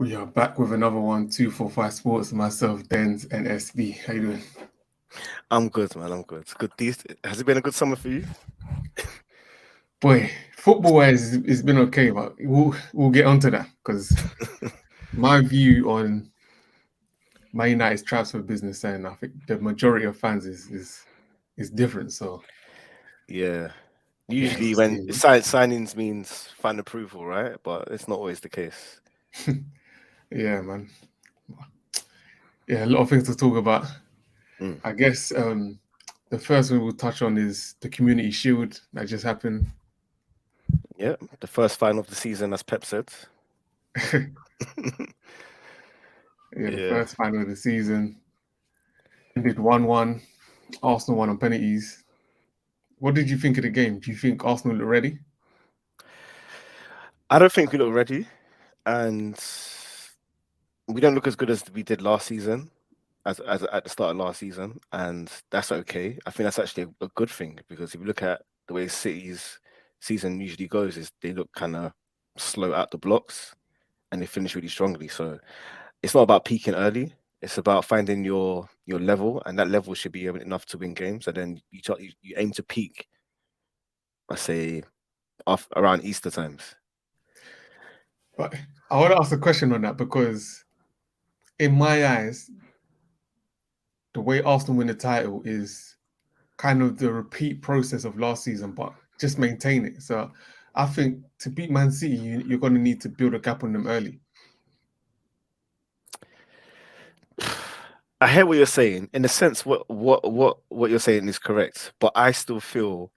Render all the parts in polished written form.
We are back with another one, 245 Sports, myself, Dens, and SB. How you doing? I'm good, man. I'm good. Good. Has it been a good summer for you? Boy, football-wise, it's been okay, but we'll get onto that because my view on Man United's transfer business, and I think the majority of fans is different. So Yeah. yeah, we'll Usually, when see. signings means fan approval, right? But it's not always the case. Yeah, man. Yeah, a lot of things to talk about. Mm. I guess the first one we'll touch on is the Community Shield that just happened. Yeah. The first final of the season, as Pep said. Yeah, the Yeah. first final of the season ended 1-1. Arsenal won on penalties. What did you think of the game? Do you think Arsenal look ready? I don't think we look ready, and we don't look as good as we did last season, as at the start of last season, and that's okay. I think that's actually a good thing because if you look at the way City's season usually goes, is they look kind of slow out the blocks and they finish really strongly. So it's not about peaking early. It's about finding your level, and that level should be enough to win games. And then you aim to peak, I say, around Easter times. But I want to ask a question on that because, in my eyes, the way Arsenal win the title is kind of the repeat process of last season, but just maintain it. So I think to beat Man City, you're going to need to build a gap on them early. I hear what you're saying. In a sense, what you're saying is correct, but I still feel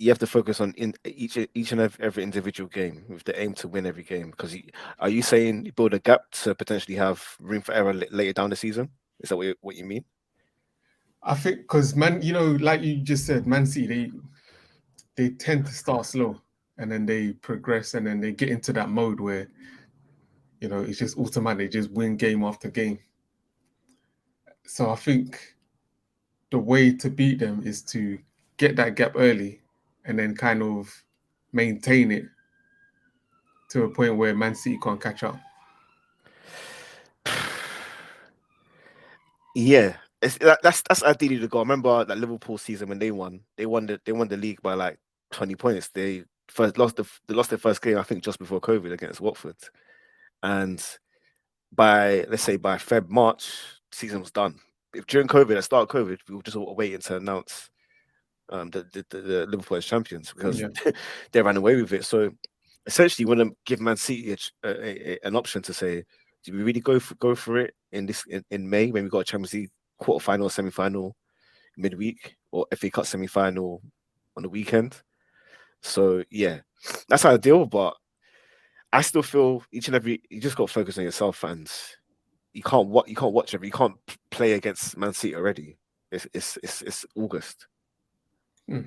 you have to focus on in each and every individual game with the aim to win every game. Because are you saying you build a gap to potentially have room for error later down the season? Is that what you mean? I think because Man, like you just said, Man City they tend to start slow and then they progress and then they get into that mode where it's just automatic, they just win game after game. So I think the way to beat them is to get that gap early and then kind of maintain it to a point where Man City can't catch up. Yeah, that's ideally the goal. I remember that Liverpool season when they won the league by like 20 points. They they lost their first game, I think, just before COVID against Watford. And by, let's say, by March, season was done. If during COVID, at the start of COVID, we were just waiting to announce the Liverpool as champions because Yeah. they ran away with it. So essentially, you want to give Man City an option to say, do we really go for it in May when we got a Champions League quarterfinal, semi-final midweek, or FA Cup semi-final on the weekend? So yeah, that's ideal, but I still feel each and every you just got to focus on yourself, and you can't watch every you can't play against Man City already. It's August. Hmm.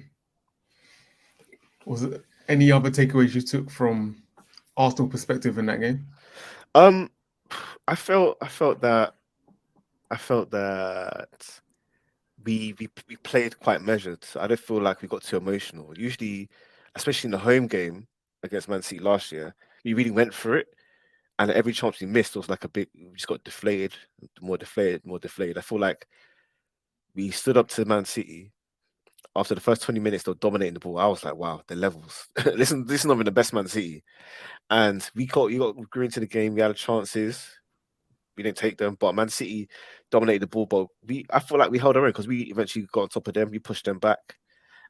Was it any other takeaways you took from Arsenal perspective in that game? Um, I felt that we played quite measured. I don't feel like we got too emotional. Usually, especially in the home game against Man City last year, we really went for it, and every chance we missed was like a big. We just got deflated, more deflated, more deflated. I feel like we stood up to Man City after the first 20 minutes. They were dominating the ball. I was like, wow, the levels. Listen, this is not even the best Man City, and we grew into the game. We had chances. We didn't take them, but Man City dominated the ball. But I feel like we held our own because we eventually got on top of them. We pushed them back,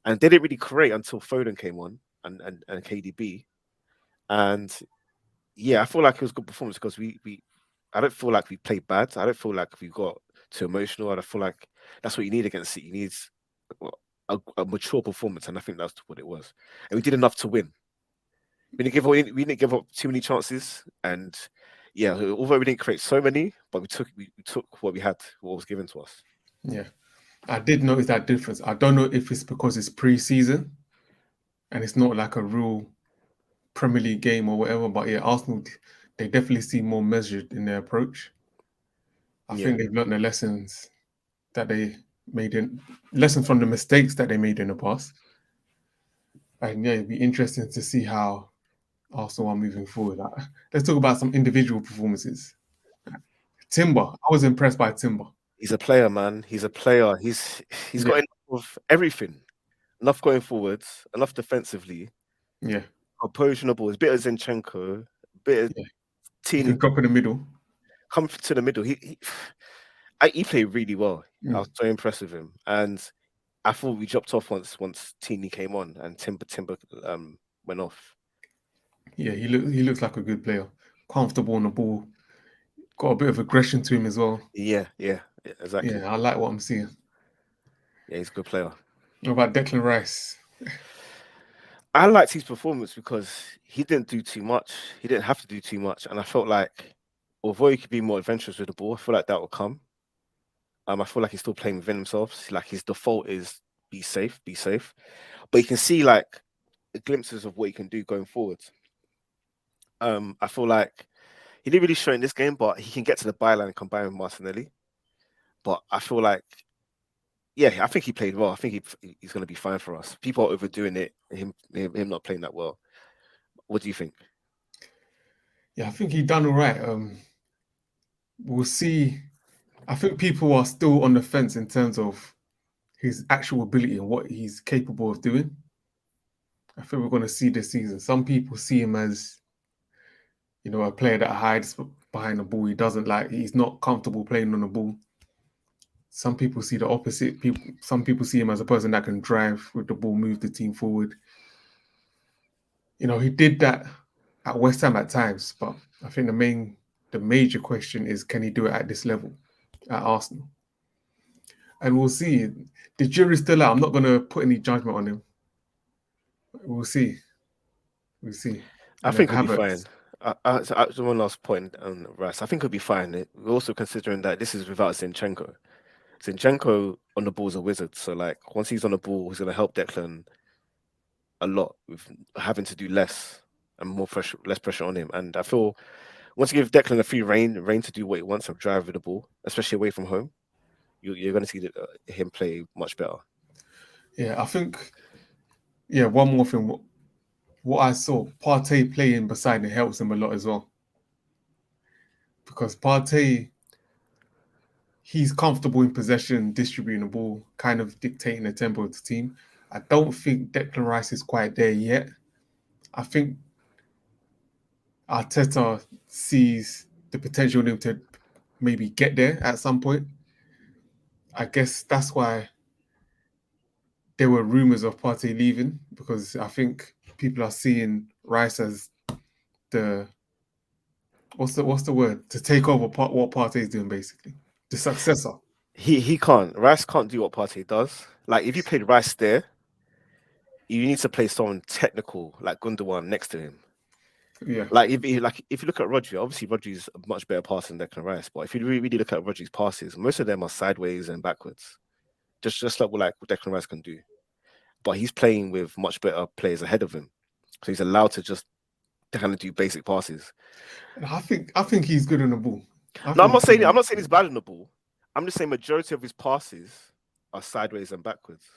and they didn't really create until Foden came on and KDB. And yeah, I feel like it was a good performance because we I don't feel like we played bad. I don't feel like we got too emotional. I don't feel like that's what you need against City. You need a mature performance, and I think that's what it was. And we did enough to win. We didn't give up too many chances, and yeah, although we didn't create so many, but we took what we had, what was given to us. Yeah. I did notice that difference. I don't know if it's because it's pre-season and it's not like a real Premier League game or whatever, but yeah, Arsenal, they definitely seem more measured in their approach. I Yeah, think they've learned the lessons that they made in lessons from the mistakes that they made in the past. And yeah, it'd be interesting to see how Arsenal are moving forward. Let's talk about some individual performances. Timber, I was impressed by Timber. He's a player, man. He's a player. He's got enough of everything. Enough going forwards, enough defensively. Yeah. Composure on the ball. He's a bit of Zinchenko, a bit of He can drop in the middle. Come to the middle. He played really well. I was so impressed with him. And I thought we dropped off once Tini came on and Timber went off. Yeah, he looks like a good player. Comfortable on the ball. Got a bit of aggression to him as well. Yeah, exactly. Yeah, I like what I'm seeing. Yeah, he's a good player. What about Declan Rice? I liked his performance because he didn't do too much. He didn't have to do too much. And I felt like, although he could be more adventurous with the ball, I feel like that will come. I feel like he's still playing within himself. Like his default is be safe. But you can see like glimpses of what he can do going forward. I feel like he didn't really show in this game, but he can get to the byline and combine with Martinelli. But I feel like, yeah, I think he played well. I think he's going to be fine for us. People are overdoing it. Him not playing that well. What do you think? Yeah, I think he done all right. We'll see. I think people are still on the fence in terms of his actual ability and what he's capable of doing. I think we're going to see this season. Some people see him as, a player that hides behind the ball. He's not comfortable playing on the ball. Some people see the opposite. Some people see him as a person that can drive with the ball, move the team forward. He did that at West Ham at times, but I think the major question is, can he do it at this level at Arsenal? And we'll see. The jury's still out. I'm not going to put any judgment on him. We'll see. I think he'll be fine. So one last point on Rice. I think he'll be fine. We're also considering that this is without Zinchenko. Zinchenko on the ball is a wizard. So like once he's on the ball, he's going to help Declan a lot with having to do less and less pressure on him. And I feel once you give Declan a free reign to do what he wants and drive with the ball, especially away from home, you're going to see him play much better. Yeah, I think. Yeah, one more thing. What I saw, Partey playing beside him helps him a lot as well. Because Partey, he's comfortable in possession, distributing the ball, kind of dictating the tempo of the team. I don't think Declan Rice is quite there yet. I think Arteta sees the potential in him to maybe get there at some point. I guess that's why there were rumours of Partey leaving, because I think people are seeing Rice as the what's the word, to take over what Partey is doing, basically the successor. He can't. Rice can't do what Partey does. Like if you played Rice there, you need to play someone technical like Gundogan next to him. Yeah. Like if you look at Rodri, obviously Rodri's a much better passer than Declan Rice. But if you really look at Rodri's passes, most of them are sideways and backwards, just like what Declan Rice can do. But he's playing with much better players ahead of him, so he's allowed to just kind of do basic passes. I think he's good on the ball. I'm not saying he's bad on the ball. I'm just saying majority of his passes are sideways and backwards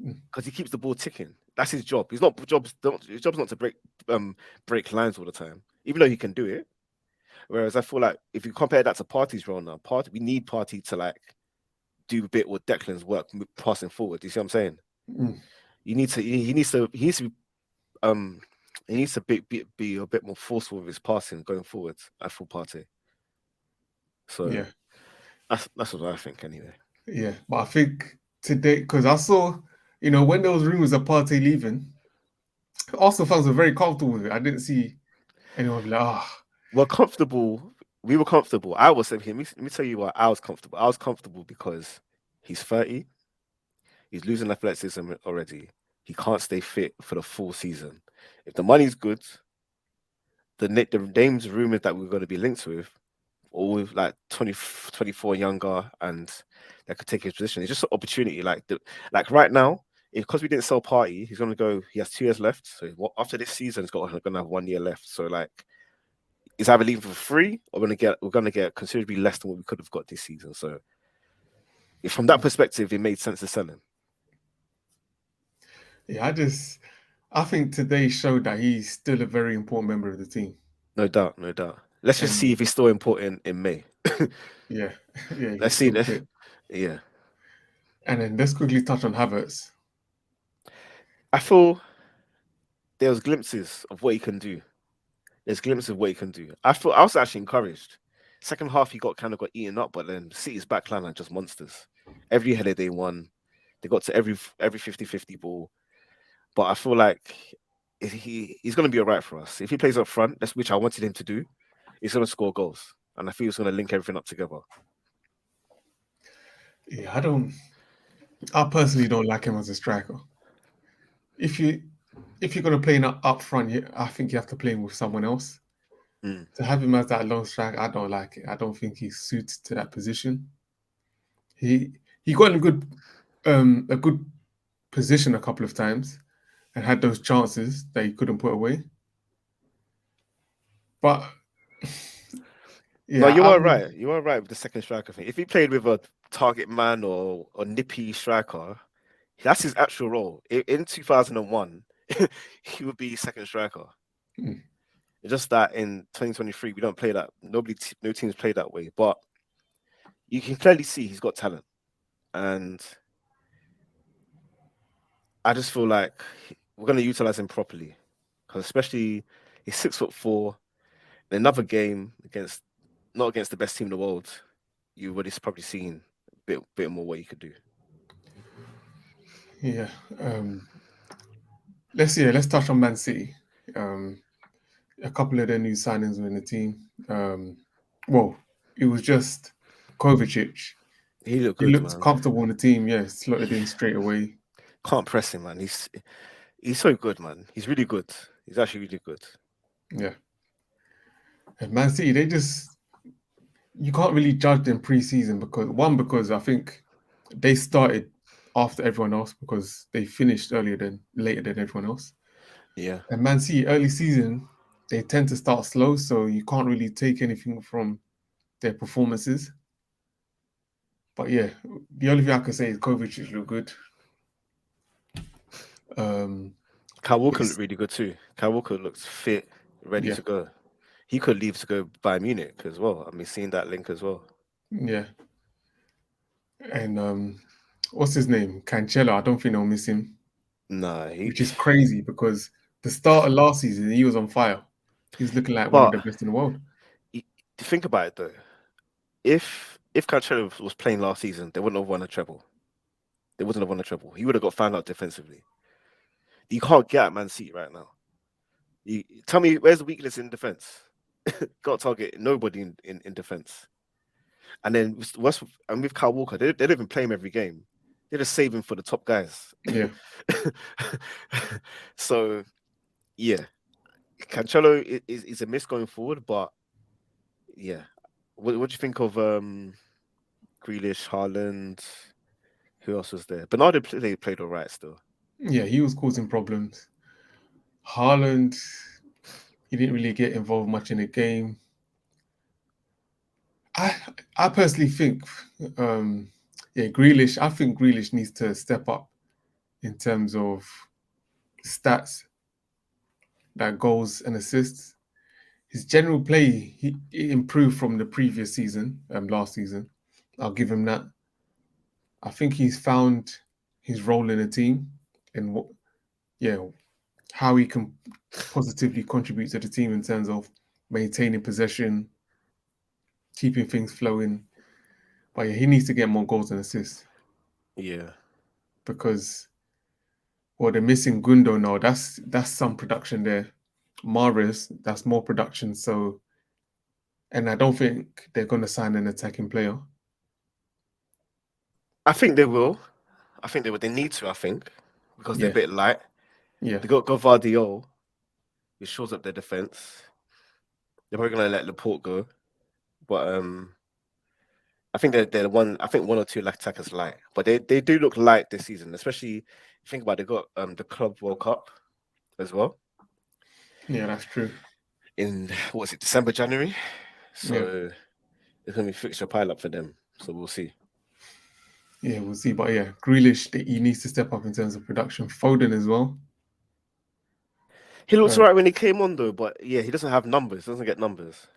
because he keeps the ball ticking. That's his job. His job's not to break lines all the time, even though he can do it. Whereas I feel like if you compare that to Partey's role now, we need Partey to like do a bit with Declan's work passing forward. You see what I'm saying? He needs to be a bit more forceful with his passing going forward at full Partey. So yeah, that's what I think anyway. Yeah, but I think today, because I saw, when there was rumors of Partey leaving, Arsenal fans were very comfortable with it. I didn't see anyone be like, We're comfortable. We were comfortable. I was saying, let me tell you why I was comfortable. I was comfortable because he's 30. He's losing athleticism already. He can't stay fit for the full season. If the money's good, the names rumored that we're going to be linked with, all with like 24 younger, and that could take his position. It's just an opportunity. Like right now, because we didn't sell Partey, he's going to go. He has 2 years left. So after this season, he's going to have 1 year left. So like, he's either leaving for free, or we're going to get considerably less than what we could have got this season. So from that perspective, it made sense to sell him. Yeah, I think today showed that he's still a very important member of the team. No doubt, no doubt. Let's just And see if he's still important in May. yeah, yeah, Let's he's see. still fit. Yeah. And then let's quickly touch on Havertz. I feel there was glimpses of what he can do. There's glimpses of what he can do. I was actually encouraged. Second half, he got eaten up, but then City's backline are just monsters. Every header they won, they got to every 50-50 ball. But I feel like he's going to be all right for us. If he plays up front, that's which I wanted him to do, he's going to score goals. And I feel he's going to link everything up together. Yeah, I personally don't like him as a striker. If you're gonna play him up front, I think you have to play him with someone else. Mm. To have him as that lone striker, I don't like it. I don't think he's suited to that position. He got in a good position a couple of times and had those chances that he couldn't put away. But No, yeah, you are right. You are right with the second striker thing. If he played with a target man or a nippy striker, that's his actual role. In 2001, he would be second striker. Mm. It's just that in 2023, we don't play that. No teams play that way. But you can clearly see he's got talent. And I just feel like we're going to utilize him properly. Because especially he's 6'4". In another game not against the best team in the world, you would have probably seen a bit more what you could do. Yeah. Let's touch on Man City. A couple of their new signings were in the team. Well, it was just Kovacic. He looked He good, looked man. comfortable in the team. Yeah, slotted in straight away. Can't press him, man. He's so good, man. He's really good. He's actually really good. Yeah. And Man City, you can't really judge them pre-season because I think they started after everyone else because they finished later than everyone else. Yeah. And Man City early season, they tend to start slow, so you can't really take anything from their performances. But yeah, the only thing I can say is Kovacic look good. Kyle Walker It's, looked really good too. Kyle Walker looks fit, ready yeah, to go. He could leave to go by Munich as well. I mean, seeing that link as well. yeah. And what's his name? Cancelo. I don't think they'll miss him, Nah, which is crazy because the start of last season he was on fire. He was looking like one of but the best in the world. think about it though. If Cancelo was playing last season, they wouldn't have won a treble. They wouldn't have won a treble. He would have got found out defensively. You can't get at Man City right now. You tell me where's the weakness in defense? Got to target nobody in defense. And then with Kyle Walker, they don't even play him every game. They're just saving for the top guys. Yeah. So yeah, Cancelo is a miss going forward, but yeah. What do you think of Grealish, Haaland? Who else was there? Bernardo played all right still. Yeah, he was causing problems. Haaland, he didn't really get involved much in the game. I personally think, Grealish. I think Grealish needs to step up in terms of stats, like goals and assists. His general play he improved from the previous season, last season. I'll give him that. I think he's found his role in the team and how he can positively contribute to the team in terms of maintaining possession, keeping things flowing. But yeah, he needs to get more goals and assists Yeah. because they're missing Gundo now. That's some production there. Mahrez, that's more production. So, and I don't think they're going to sign an attacking player. I think they will. I think they would. They need to. I think because they're a Yeah, bit light. yeah, They got Gvardiol, which shows up their defense. They're probably gonna let Laporte go, but I think they're one. I think one or two attackers light, but they do look light this season. Especially think about it, they got the Club World Cup as well yeah. That's true. in what is it, December, January. Yeah, So it's gonna be fixture pile up for them. So we'll see. yeah. We'll see. But yeah, Grealish, he needs to step up in terms of production. Foden as well. He looks alright when he came on though, but yeah, he doesn't have numbers. Doesn't get numbers.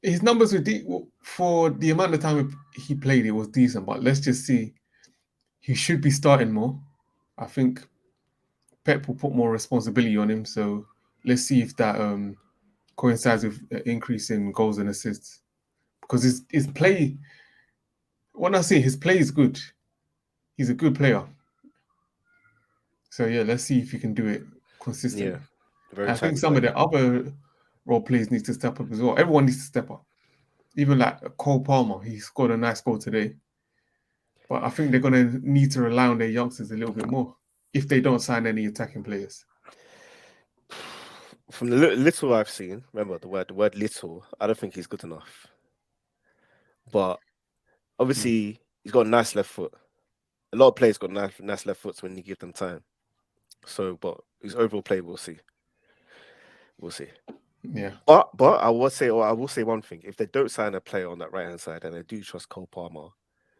His numbers were for the amount of time he played. It was decent, but let's just see. He should be starting more. I think Pep will put more responsibility on him. So let's see if that coincides with an increase in goals and assists. Because his play, when I say his play is good, he's a good player. So yeah, let's see if he can do it consistently. Yeah, very I think tight. some of the other role players need to step up as well. Everyone needs to step up. Even like Cole Palmer, he scored a nice goal today. But I think they're going to need to rely on their youngsters a little bit more if they don't sign any attacking players. From the little I've seen, remember the word little, I don't think he's good enough. But obviously, he's got a nice left foot. A lot of players got nice left foots when you give them time. So, but his overall play, we'll see. We'll see. Yeah. But I will say one thing: if they don't sign a player on that right hand side and they do trust Cole Palmer,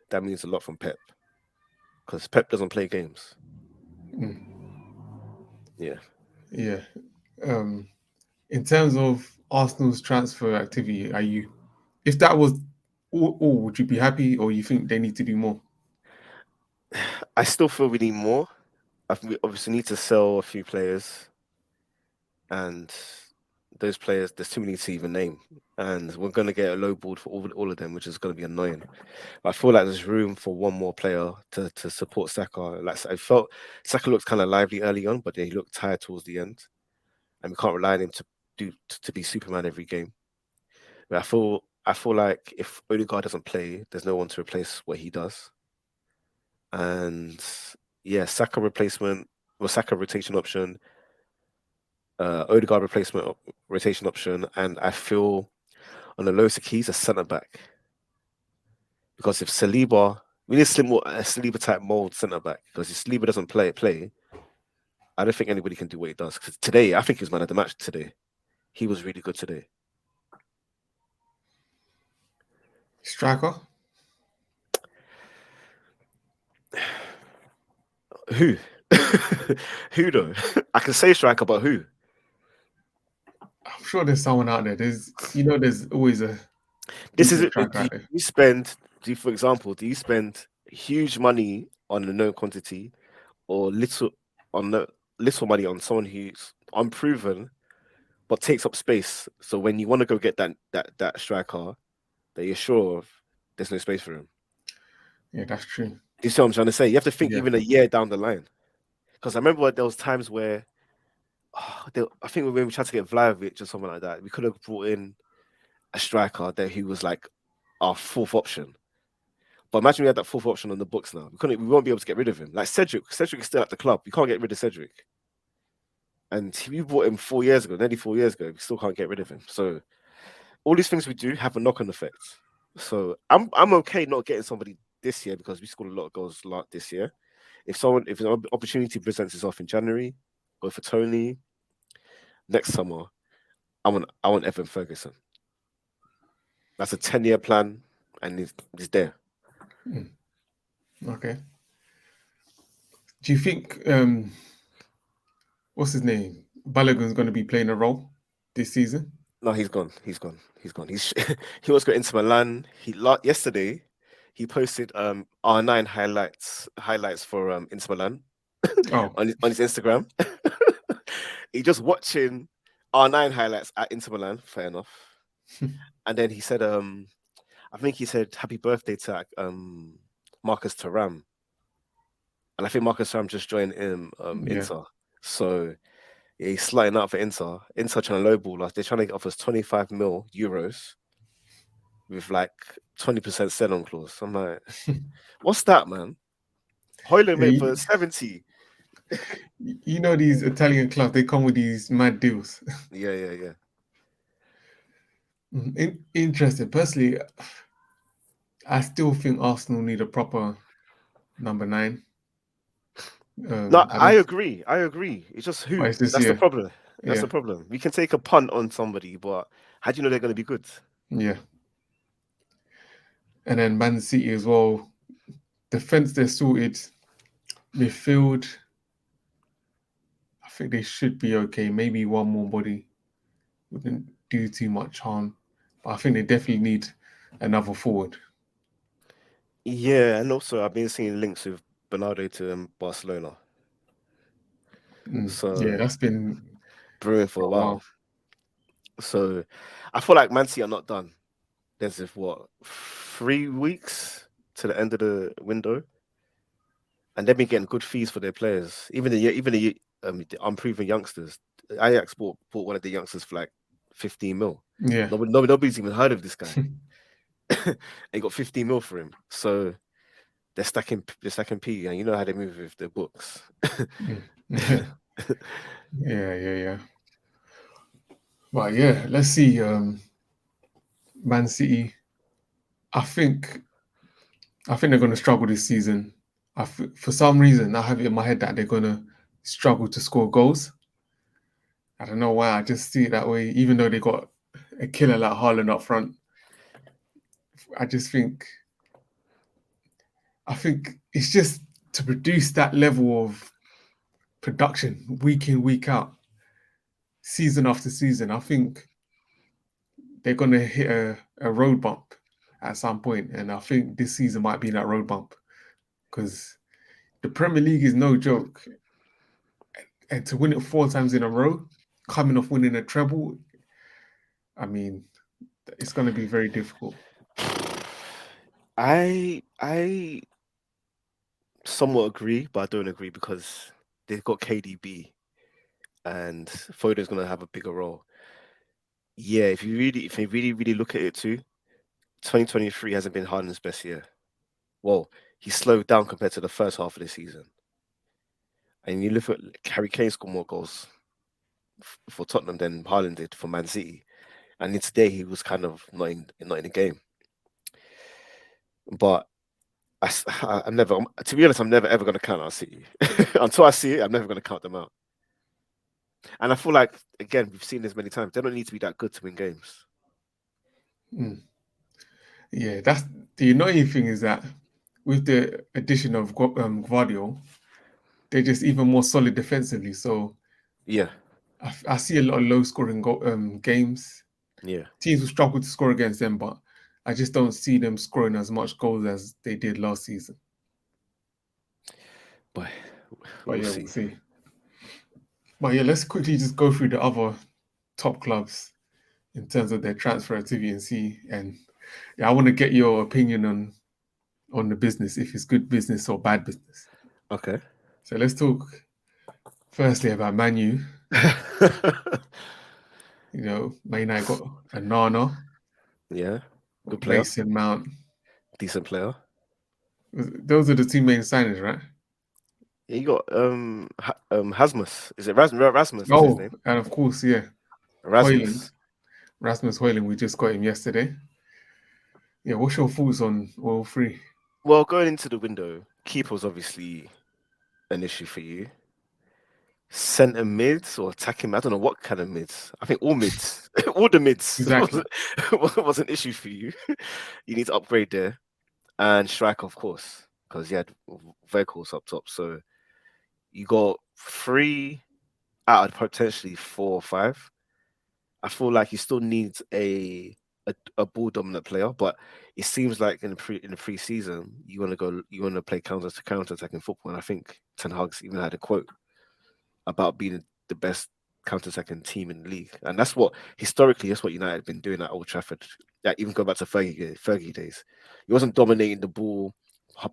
that means a lot from Pep, because Pep doesn't play games. Yeah. Yeah. In terms of Arsenal's transfer activity, if that was all, would you be happy, or you think they need to do more? I still feel we need more. We obviously need to sell a few players, and those players, there's too many to even name, and we're going to get a low board for all of them, which is going to be annoying. I feel like there's room for one more player to support Saka. Like I felt Saka looked kind of lively early on, but then he looked tired towards the end, and we can't rely on him to be Superman every game. But I feel like if Odegaard doesn't play, there's no one to replace what he does. And yeah, Saka replacement or Saka rotation option, Odegaard replacement rotation option, and I feel on the lowest of keys a centre back. Because if Saliba, we need a Saliba type mold centre back. Because if Saliba doesn't play, I don't think anybody can do what he does. Because today, I think he was man of the match today. He was really good today. Striker? Who? Who though? I can say striker, but who? I'm sure there's someone out there. There's always a This is decent it. striker out there. For example, do you spend huge money on a known quantity or little money on someone who's unproven but takes up space? So when you want to go get that striker that you're sure of, there's no space for him. Yeah, that's true. Do you see what I'm trying to say? You have to think Yeah. even a year down the line. Because I remember there was times where I think when we tried to get Vlahovic or something like that, we could have brought in a striker there who was like our fourth option. But imagine we had that fourth option on the books now. We won't be able to get rid of him. Like Cedric is still at the club. We can't get rid of Cedric. And we bought him 4 years ago, nearly 4 years ago. We still can't get rid of him. So all these things we do have a knock-on effect. So I'm okay not getting somebody this year because we scored a lot of goals this year. If an opportunity presents itself in January, go for Tony. Next summer, I want Evan Ferguson. That's a 10-year plan, and he's there. Okay. Do you think what's his name? Balogun's going to be playing a role this season? No, he's gone. He was going into Milan. Yesterday he posted R9 highlights for Inter Milan on his Instagram. He just watching R9 highlights at Inter Milan. Fair enough. And then he said, I think he said happy birthday to Marcus Thuram. And I think Marcus Thuram just joined Inter. So yeah, he's sliding out for Inter. Inter trying to lowball us. They're trying to get off us 25 mil euros with like 20% sell-on clause. I'm like, what's that, man? Hoyland made for 70. You know these Italian clubs, they come with these mad deals. Yeah. Interesting. Personally, I still think Arsenal need a proper number 9. No, I agree. It's just who. It's just, That's the problem. That's the problem. We can take a punt on somebody, but how do you know they're going to be good? Yeah. And then Man City as well. Defense, they're sorted. Midfield, I think they should be okay. Maybe one more body wouldn't do too much harm, but I think they definitely need another forward. Yeah, and also I've been seeing links with Bernardo to Barcelona. Yeah, So that's been brewing for for a a while. while. So I feel like Man City are not done. There's what 3 weeks to the end of the window, and they've been getting good fees for their players. The unproven youngsters. Ajax bought one of the youngsters for like 15 mil. Yeah. Nobody's even heard of this guy. They got 15 mil for him. So they're stacking P, and you know how they move with their books. Yeah, yeah. But yeah, let's see. Man City. I think they're going to struggle this season. For some reason, I have it in my head that they're going to struggle to score goals. I don't know why. I just see it that way. Even though they got a killer like Haaland up front, I just think it's just to produce that level of production week in, week out, season after season. I think they're going to hit a road bump at some point, and I think this season might be that road bump because the Premier League is no joke, and to win it 4 times in a row, coming off winning a treble, I mean, it's going to be very difficult. I somewhat agree, but I don't agree because they've got KDB and Foden's gonna have a bigger role. Yeah, if you really look at it too, 2023 hasn't been Harden's best year. Well, he slowed down compared to the first half of the season. And you look at Harry Kane scored more goals for Tottenham than Haaland did for Man City. And then today he was kind of not in the game. But I'm never, to be honest, I'm never ever going to count out City until I see it. I'm never going to count them out. And I feel like again, we've seen this many times. They don't need to be that good to win games. Yeah, that's the annoying thing is that with the addition of Guardiola, they're just even more solid defensively. So Yeah, I see a lot of low scoring games. yeah. Teams will struggle to score against them, but I just don't see them scoring as much goals as they did last season. But But we'll yeah, we'll see. see. But yeah, let's quickly just go through the other top clubs in terms of their transfer activity and see. And yeah, I want to get your opinion on the business, if it's good business or bad business. Okay. So let's talk firstly about Man U. You know, Man United got a Nana, Yeah, good player, Mason Mount. decent player. Those are the two main signings, right? Yeah, you got Hasmus. Is it Rasmus? That's his Oh, name. and of course, yeah, Hoyland, Rasmus. Rasmus Hoyland. We just got him yesterday. Yeah, what's your thoughts on all three? Well, going into the window, keeper was obviously an issue for you. Centre mids or attacking, I don't know what kind of mids. I think all mids, all the mids Exactly. was an issue for you. You need to upgrade there. And striker, of course, because you had Vehicles up top. So you got 3 out of potentially 4 or 5. I feel like he still needs a ball dominant player, but it seems like in the pre-season you want to play counter attacking football. And I think Ten Hag's even had a quote about being the best counter attacking team in the league, and that's what United have been doing at Old Trafford. Like even go back to Fergie days, he wasn't dominating the ball,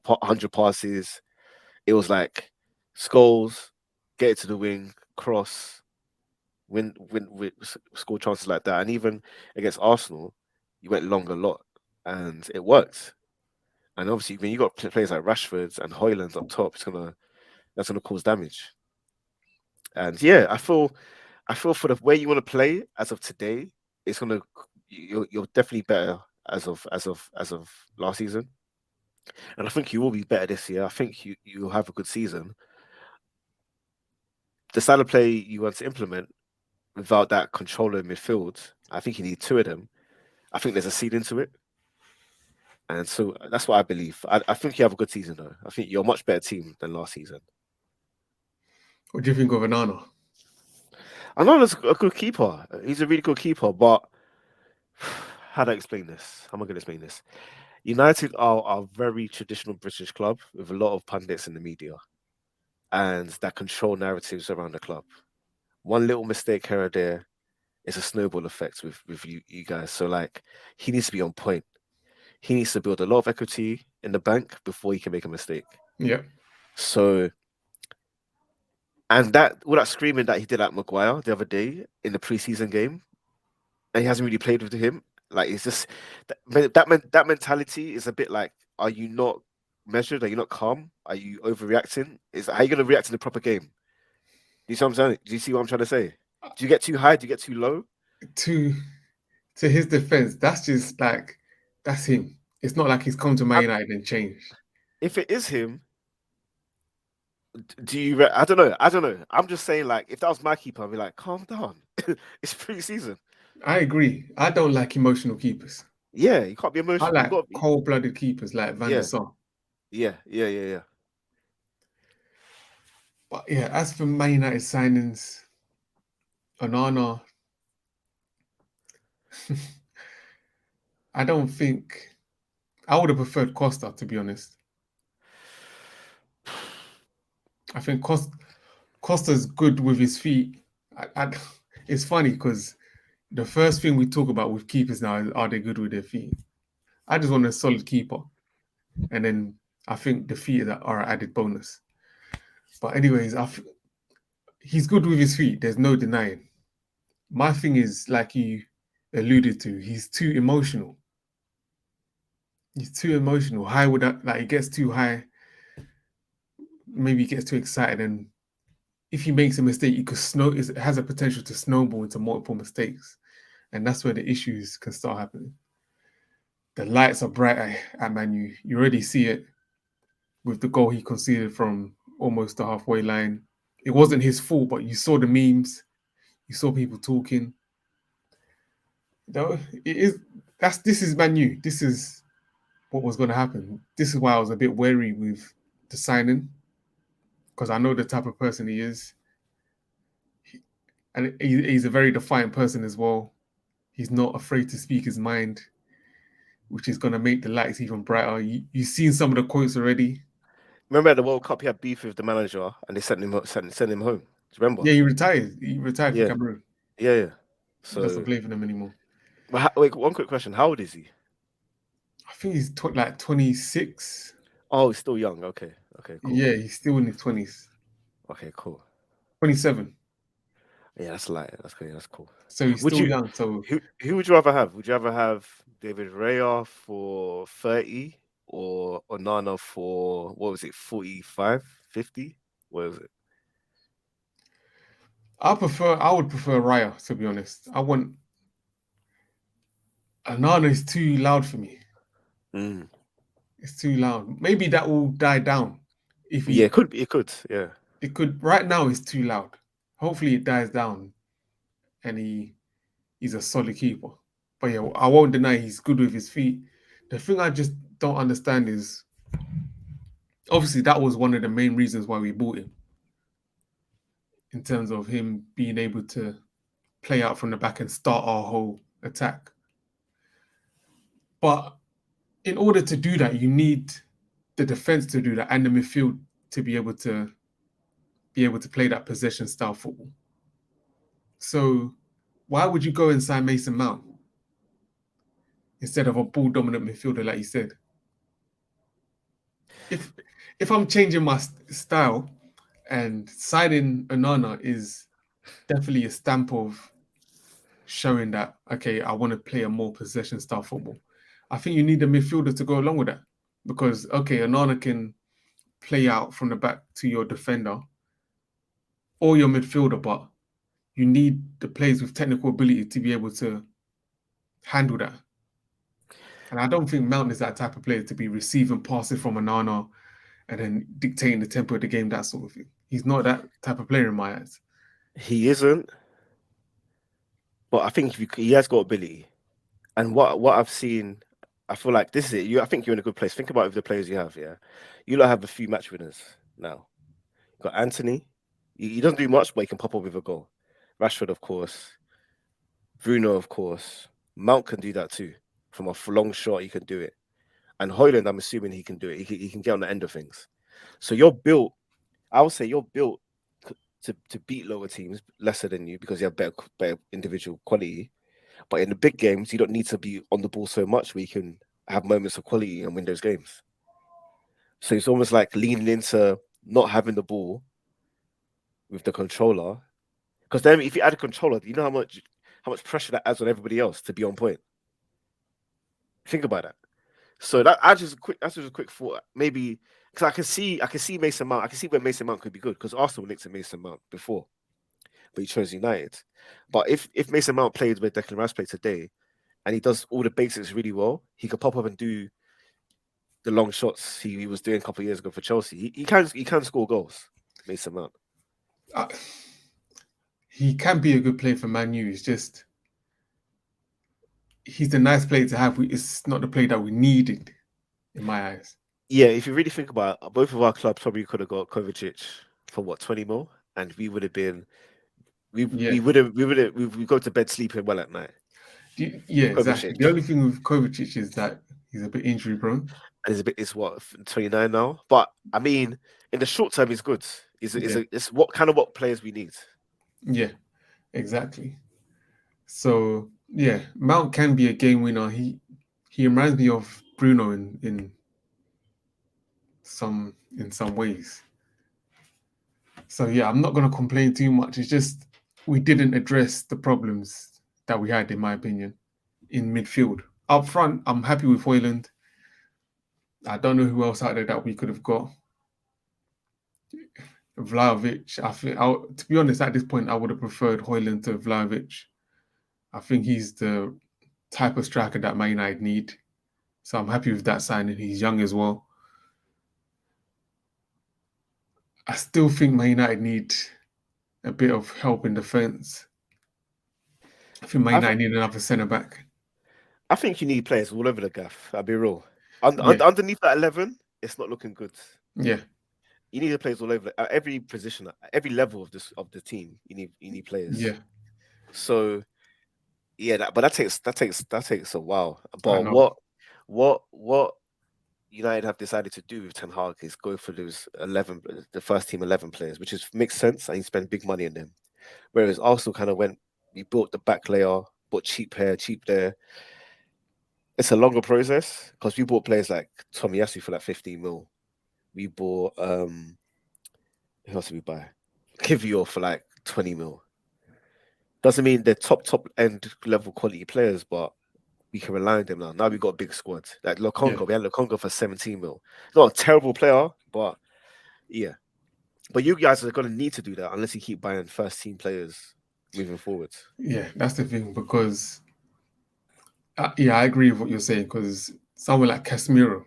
100 passes. It was like Scholes, get it to the wing, cross, win, score chances like that. And even against Arsenal, you went long a lot, and it worked. And obviously, when you got players like Rashford and Hoyland up top, that's gonna cause damage. And yeah, I feel for the way you want to play as of today, you're definitely better as of last season. And I think you will be better this year. I think you'll have a good season. The style of play you want to implement without that controller in midfield, I think you need 2 of them. I think there's a ceiling to it. And so that's what I believe. I think you have a good season though. I think you're a much better team than last season. What do you think of Anana? I know he's a good keeper. He's a really good keeper, but how do I explain this? How am I going to explain this? United are a very traditional British club with a lot of pundits in the media and that control narratives around the club. One little mistake here or there is a snowball effect with you guys. So like he needs to be on point. He needs to build a lot of equity in the bank before he can make a mistake. Yeah. So and that all that screaming that he did at Maguire the other day in the preseason game, and he hasn't really played with him. Like it's just that mentality is a bit like, are you not measured? Are you not calm? Are you overreacting? Is how you gonna react in the proper game? Do you see what I'm saying? Do you see what I'm trying to say? Do you get too high? Do you get too low? To his defense, that's just like that's him. It's not like he's come to Man United and changed. If it is him, do you? I don't know. I don't know. I'm just saying, like, if that was my keeper, I'd be like, calm down. It's pre-season. I agree. I don't like emotional keepers. Yeah, you can't be I emotional. You like got to be. cold-blooded keepers like Van der Yeah, Sar. yeah. But yeah, as for Man United signings, Onana, I don't think I would have preferred Costa, to be honest. I think Costa's good with his feet. It's funny because the first thing we talk about with keepers now is, are they good with their feet? I just want a solid keeper. And then I think the feet are an added bonus. But anyways, he's good with his feet. There's no denying. My thing is, like you alluded to, he's too emotional. He's too emotional. High with that, like he gets too high. Maybe he gets too excited, and if he makes a mistake, it has a potential to snowball into multiple mistakes, and that's where the issues can start happening. The lights are bright at Man U. You already see it with the goal he conceded from almost the halfway line. It wasn't his fault, but you saw the memes. You saw people talking. Though it is this is Man U. This is what was going to happen. This is why I was a bit wary with the signing, because I know the type of person he is, and he's a very defiant person as well. He's not afraid to speak his mind, which is going to make the lights even brighter. You've seen some of the quotes already. Remember at the World Cup, he had beef with the manager, and they sent him home. Do you remember? Yeah, he retired. He retired for Yeah, Cameroon. yeah. He doesn't So, play for them anymore. but wait, one quick question: how old is he? I think he's like 26. Oh, he's still young. Okay, cool. Yeah, he's still in his 20s. Okay, cool. 27. Yeah, that's light. That's good. That's cool. So he's Would still you? young. So Who would you rather have? Would you rather have David Raya for 30 or Onana for what was it, 45, 50? What was it? I would prefer Raya, to be honest. Anana is too loud for me. Mm. It's too loud. Maybe that will die down. If Yeah, he it could be. It could. Yeah. it could right now it's too loud. Hopefully it dies down and he's a solid keeper. But yeah, I won't deny he's good with his feet. The thing I just don't understand is obviously that was one of the main reasons why we bought him, in terms of him being able to play out from the back and start our whole attack. But in order to do that, you need the defense to do that and the midfield to be able to play that possession style football. So why would you go and sign Mason Mount instead of a ball dominant midfielder, like you said? If I'm changing my style, and signing Onana is definitely a stamp of showing that, okay, I want to play a more possession style football. I think you need a midfielder to go along with that, because okay, Onana can play out from the back to your defender or your midfielder, but you need the players with technical ability to be able to handle that. And I don't think Mount is that type of player to be receiving passes from Onana and then dictating the tempo of the game, that sort of thing. He's not that type of player in my eyes. He isn't, but I think he has got ability. And what I've seen, I feel like this is it. I think you're in a good place. Think about the players you have. Yeah, you lot have a few match winners now. You've got Anthony. He doesn't do much, but he can pop up with a goal. Rashford, of course. Bruno, of course. Mount can do that too. From a long shot, he can do it. And Hoyland, I'm assuming he can do it. He can get on the end of things. So you're built. I would say you're built to beat lower teams lesser than you because you have better individual quality. But in the big games, you don't need to be on the ball so much where you can have moments of quality and win those games. So it's almost like leaning into not having the ball with the controller. Because then if you add a controller, you know how much pressure that adds on everybody else to be on point. Think about that. So that's just a quick thought. Maybe because I can see Mason Mount. I can see where Mason Mount could be good because Arsenal linked to Mason Mount before, but he chose United. But if Mason Mount played where Declan Rice played today, and he does all the basics really well, he could pop up and do the long shots he was doing a couple of years ago for Chelsea. He can score goals. Mason Mount. He can be a good player for Man U. It's just he's a nice player to have. It's not the player that we needed, in my eyes. Yeah, if you really think about it, both of our clubs probably could have got Kovacic for what 20 mil, and we would have been, we go to bed sleeping well at night. Yeah, exactly. The only thing with Kovacic is that he's a bit injury prone. And it's what 29 now, but I mean, in the short term, he's good. It's what players we need. Yeah, exactly. So yeah, Mount can be a game winner. He reminds me of Bruno in some ways. So yeah, I'm not gonna complain too much. It's just we didn't address the problems that we had, in my opinion, in midfield. Up front, I'm happy with Hoyland. I don't know who else out there that we could have got. Vlahovic, I think, to be honest, at this point, I would have preferred Hoyland to Vlahovic. I think he's the type of striker that Man United need. So I'm happy with that signing. He's young as well. I still think Man United need a bit of help in defence. I think Man United need another centre back. I think you need players all over the gaff. I'll be real. Underneath that 11, it's not looking good. Yeah. You need players all over at every position, at every level of the team. You need players. Yeah. So yeah, but that takes a while. But what United have decided to do with Ten Hag is go for those the first team 11 players, which makes sense, and you spend big money on them. Whereas Arsenal kind of we built the back layer, bought cheap here, cheap there. It's a longer process because we bought players like Tomiyasu for like 15 mil. We bought who else did we buy? Kivior for like 20 mil. Doesn't mean they're top end level quality players, but we can rely on them now. Now we've got a big squad. Like Lokonga, we had Lokonga for 17 mil. Not a terrible player, but yeah. But you guys are going to need to do that unless you keep buying first team players moving forward. Yeah, that's the thing because, I agree with what you're saying because someone like Casemiro,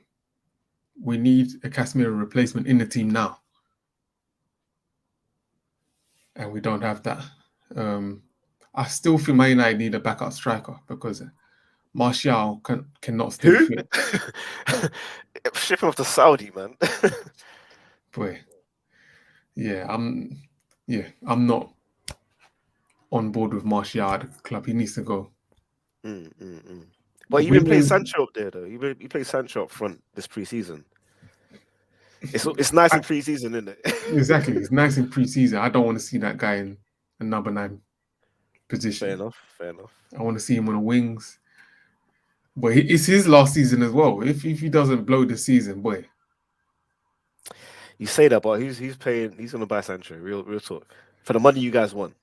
we need a Casemiro replacement in the team now. And we don't have that. I still think Man United need a backup striker because Martial cannot stay fit. Ship him off to Saudi, man. Boy. Yeah, I'm not on board with Martial at the club. He needs to go. But you've been playing Sancho up there, though. You played Sancho up front this pre-season. It's nice in pre-season, isn't it? Exactly. It's nice in pre-season. I don't want to see that guy in a number 9 position. Fair enough. I want to see him on the wings. But it's his last season as well. If he doesn't blow the season, boy. You say that, but he's going to buy Sancho. Real talk. For the money you guys want.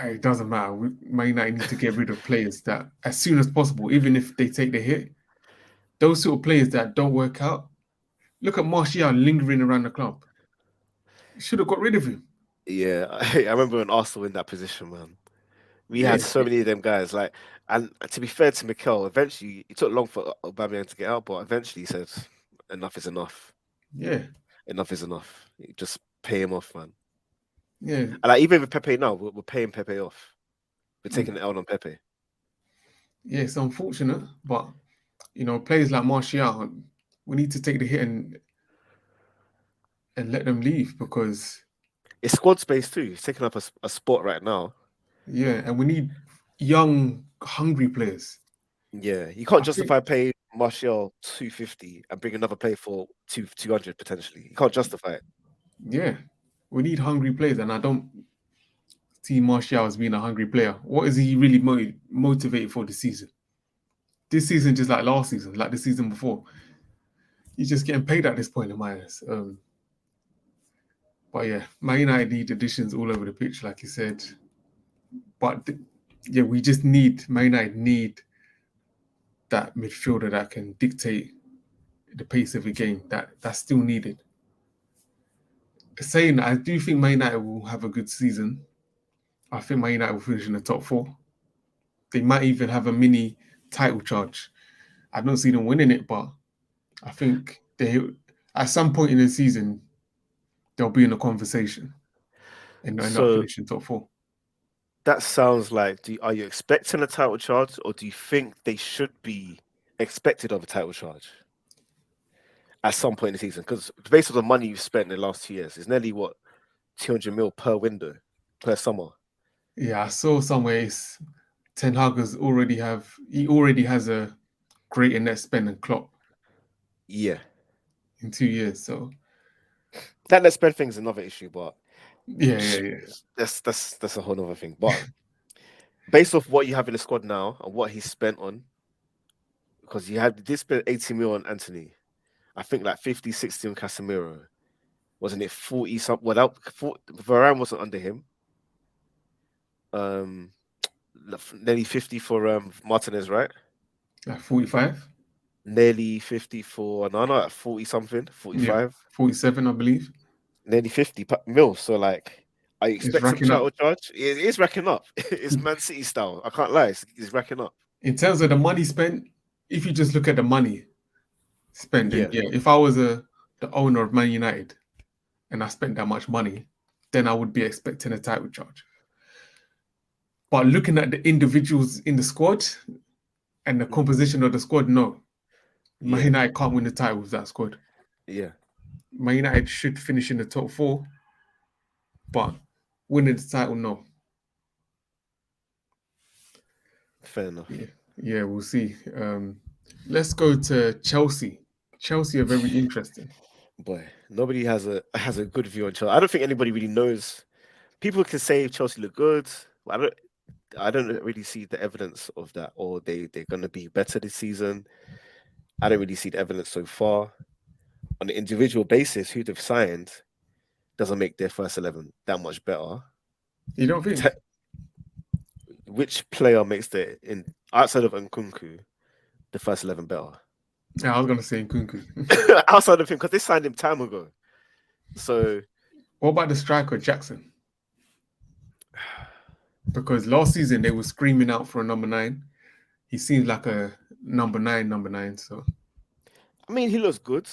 It doesn't matter. Man United need to get rid of players that as soon as possible, even if they take the hit. Those sort of players that don't work out. Look at Martial lingering around the club. You should have got rid of him. Yeah, I remember when Arsenal in that position, man. We had so many of them guys. And to be fair to Mikel, eventually it took long for Aubameyang to get out, but eventually he said, "Enough is enough." Yeah, enough is enough. You just pay him off, man. Yeah, and like even with Pepe now, we're paying Pepe off. We're taking the L on Pepe. Yeah, it's unfortunate, but players like Martial, we need to take the hit and let them leave because it's squad space too. He's taking up a spot right now. Yeah, and we need young, hungry players. Yeah, you can't I think, justify paying Martial 250 and bring another player for 200 potentially. You can't justify it. yeah, we need hungry players, and I don't see Martial as being a hungry player. What is he really motivated for this season? This season, just like last season, like the season before, he's just getting paid at this point in my eyes. But yeah, Man United need additions all over the pitch, like you said. But yeah, we just need Man United need that midfielder that can dictate the pace of the game. That's still needed. Saying that, I do think Man United will have a good season. I think Man United will finish in the top four. They might even have a mini title charge. I don't see them winning it, but I think they at some point in the season they'll be in a conversation and end up So finishing top four. that sounds like, are you expecting a title charge, or do you think they should be expected of a title charge at some point in the season? Because based on the money you've spent in the last 2 years, it's nearly what 200 mil per window per summer. Yeah, I saw somewhere it's Ten Hag already has a greater net spend than Klopp Yeah, in 2 years. So that let's spend things another issue, but yeah. that's a whole other thing. But based off what you have in the squad now and what he's spent on, because you did spend 80 mil on Anthony, I think like 50, 60 on Casemiro. Wasn't it 40 something? Well, Varane wasn't under him. Um, nearly 50 for Martinez, right? Like 45. Nearly 50 for Nana at 40 something, Yeah, 45, 47, I believe. nearly 50 mil. So, like, are you It's expecting racking title up. charge? It is racking up. It's Man City style. I can't lie. It's racking up. In terms of the money spent, if you just look at the money spent, then Yeah, yeah, if I was the owner of Man United and I spent that much money, then I would be expecting a title charge. But looking at the individuals in the squad and the composition of the squad, no. Man yeah, United can't win the title with that squad. yeah. Man United should finish in the top four, but winning the title, no. Fair enough. Yeah, we'll see. Let's go to Chelsea. Chelsea are very interesting. Boy, nobody has a good view on Chelsea. I don't think anybody really knows. People can say Chelsea look good. But I don't really see the evidence of that, or they're gonna be better this season. I don't really see the evidence so far. On an individual basis, who they've signed doesn't make their first 11 that much better. You don't think? Which player makes outside of Nkunku the first 11 better? Yeah, I was gonna say Nkunku. Outside of him, because they signed him time ago. So What about the striker Jackson? Because last season they were screaming out for a number 9. He seems like a number nine. So I mean, he looks good,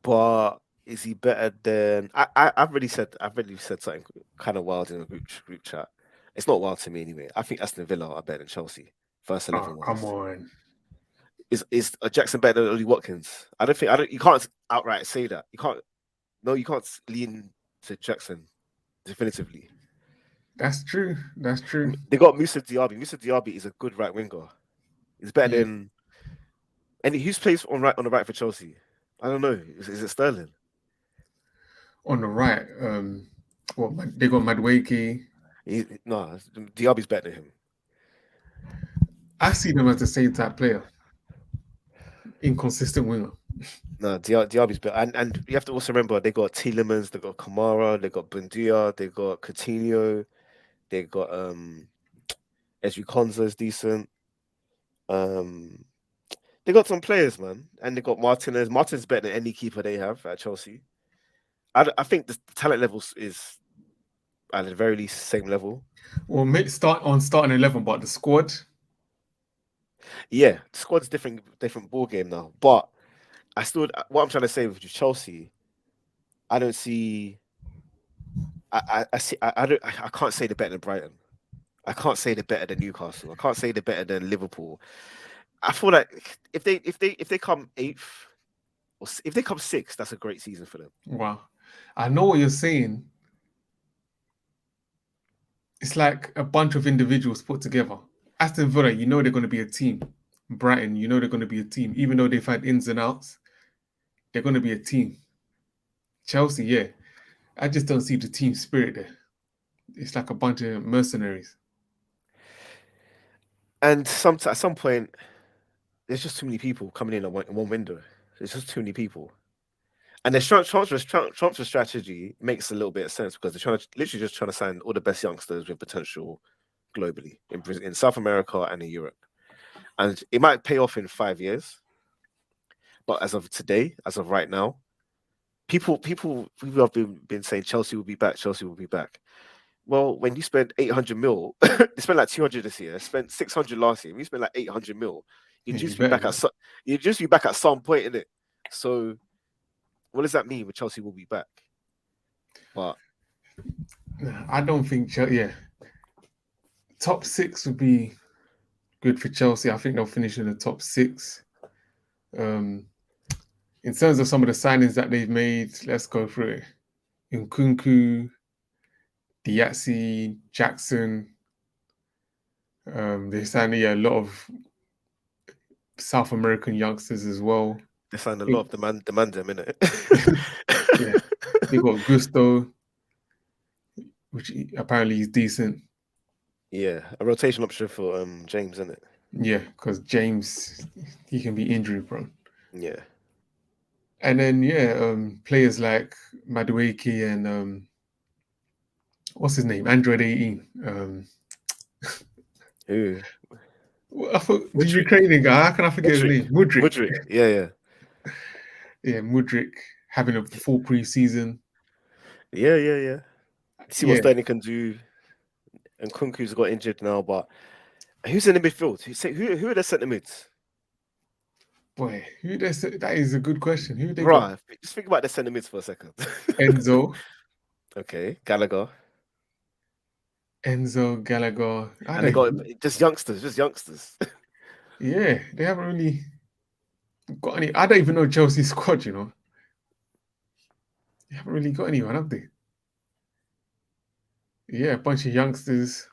but is he better than? I've already said something kind of wild in a group chat. It's not wild to me anyway. I think Aston Villa are better than Chelsea. First 11 come wise. on. Is Jackson better than Oli Watkins? I don't. You can't outright say that. You can't. No, you can't lean to Jackson definitively. That's true. They got Musa Diaby. Musa Diaby is a good right winger. He's better than. And who's plays on the right for Chelsea? I don't know. Is it Sterling? On the right, they got Madueke. No, Diaby's better than him. I see them as the same type player. Inconsistent winger. No, Diaby's better. And you have to also remember they got Tielemans, they got Kamara, they got Buendia, they got Coutinho, they got Ezri Konsa is decent. They got some players, man, and they got Martinez. Martinez better than any keeper they have at Chelsea. I think the talent level is at the very least same level. Well, starting 11, but the squad. Yeah, the squad's different ball game now. But what I'm trying to say with Chelsea, I don't see. I see. I can't say they're better than Brighton. I can't say they're better than Newcastle. I can't say they're better than Liverpool. I feel like if they come 8th, or if they come 6th, that's a great season for them. Wow, I know what you're saying. it's like a bunch of individuals put together. Aston Villa, you know they're going to be a team. Brighton, you know they're going to be a team. Even though they've had ins and outs, they're going to be a team. Chelsea, yeah. I just don't see the team spirit there. It's like a bunch of mercenaries. And at some point, there's just too many people coming in in one window. There's just too many people. And the transfer strategy makes a little bit of sense because they're literally just trying to sign all the best youngsters with potential globally in South America and in Europe. And it might pay off in 5 years. But as of today, as of right now, people have been saying Chelsea will be back, Chelsea will be back. Well, when you spend 800 mil, you spent like 200 this year, spent 600 last year. When you spend like 800 mil, Yeah, you just be back at some point in it. So, what does that mean? With Chelsea will be back, but I don't think Chelsea. Yeah, top 6 would be good for Chelsea. I think they'll finish in the top 6. In terms of some of the signings that they've made, let's go through it. Nkunku, Diatsi, Jackson. They signed a lot of South American youngsters as well. they signed a lot of the man them in it. Yeah, they got Gusto, which apparently is decent. Yeah, a rotation option for James, isn't it? Yeah, because James, he can be injury prone. Yeah. And then players like Madueke and what's his name, Android 18. Who? I thought the Ukrainian guy. How can I forget his name? Mudryk. Yeah. Yeah, Mudryk having a full preseason. Yeah. See what Sterling can do. And Kunku's got injured now, but who's in the midfield? Who are the centre mids? Boy, that is a good question. Who they got? got? Just think about the centre mids for a second. Enzo. Okay, Gallagher. Enzo, Gallagher. And they got just youngsters. Yeah, they haven't really got any. I don't even know Chelsea's squad, you know. They haven't really got anyone, have they? Yeah, a bunch of youngsters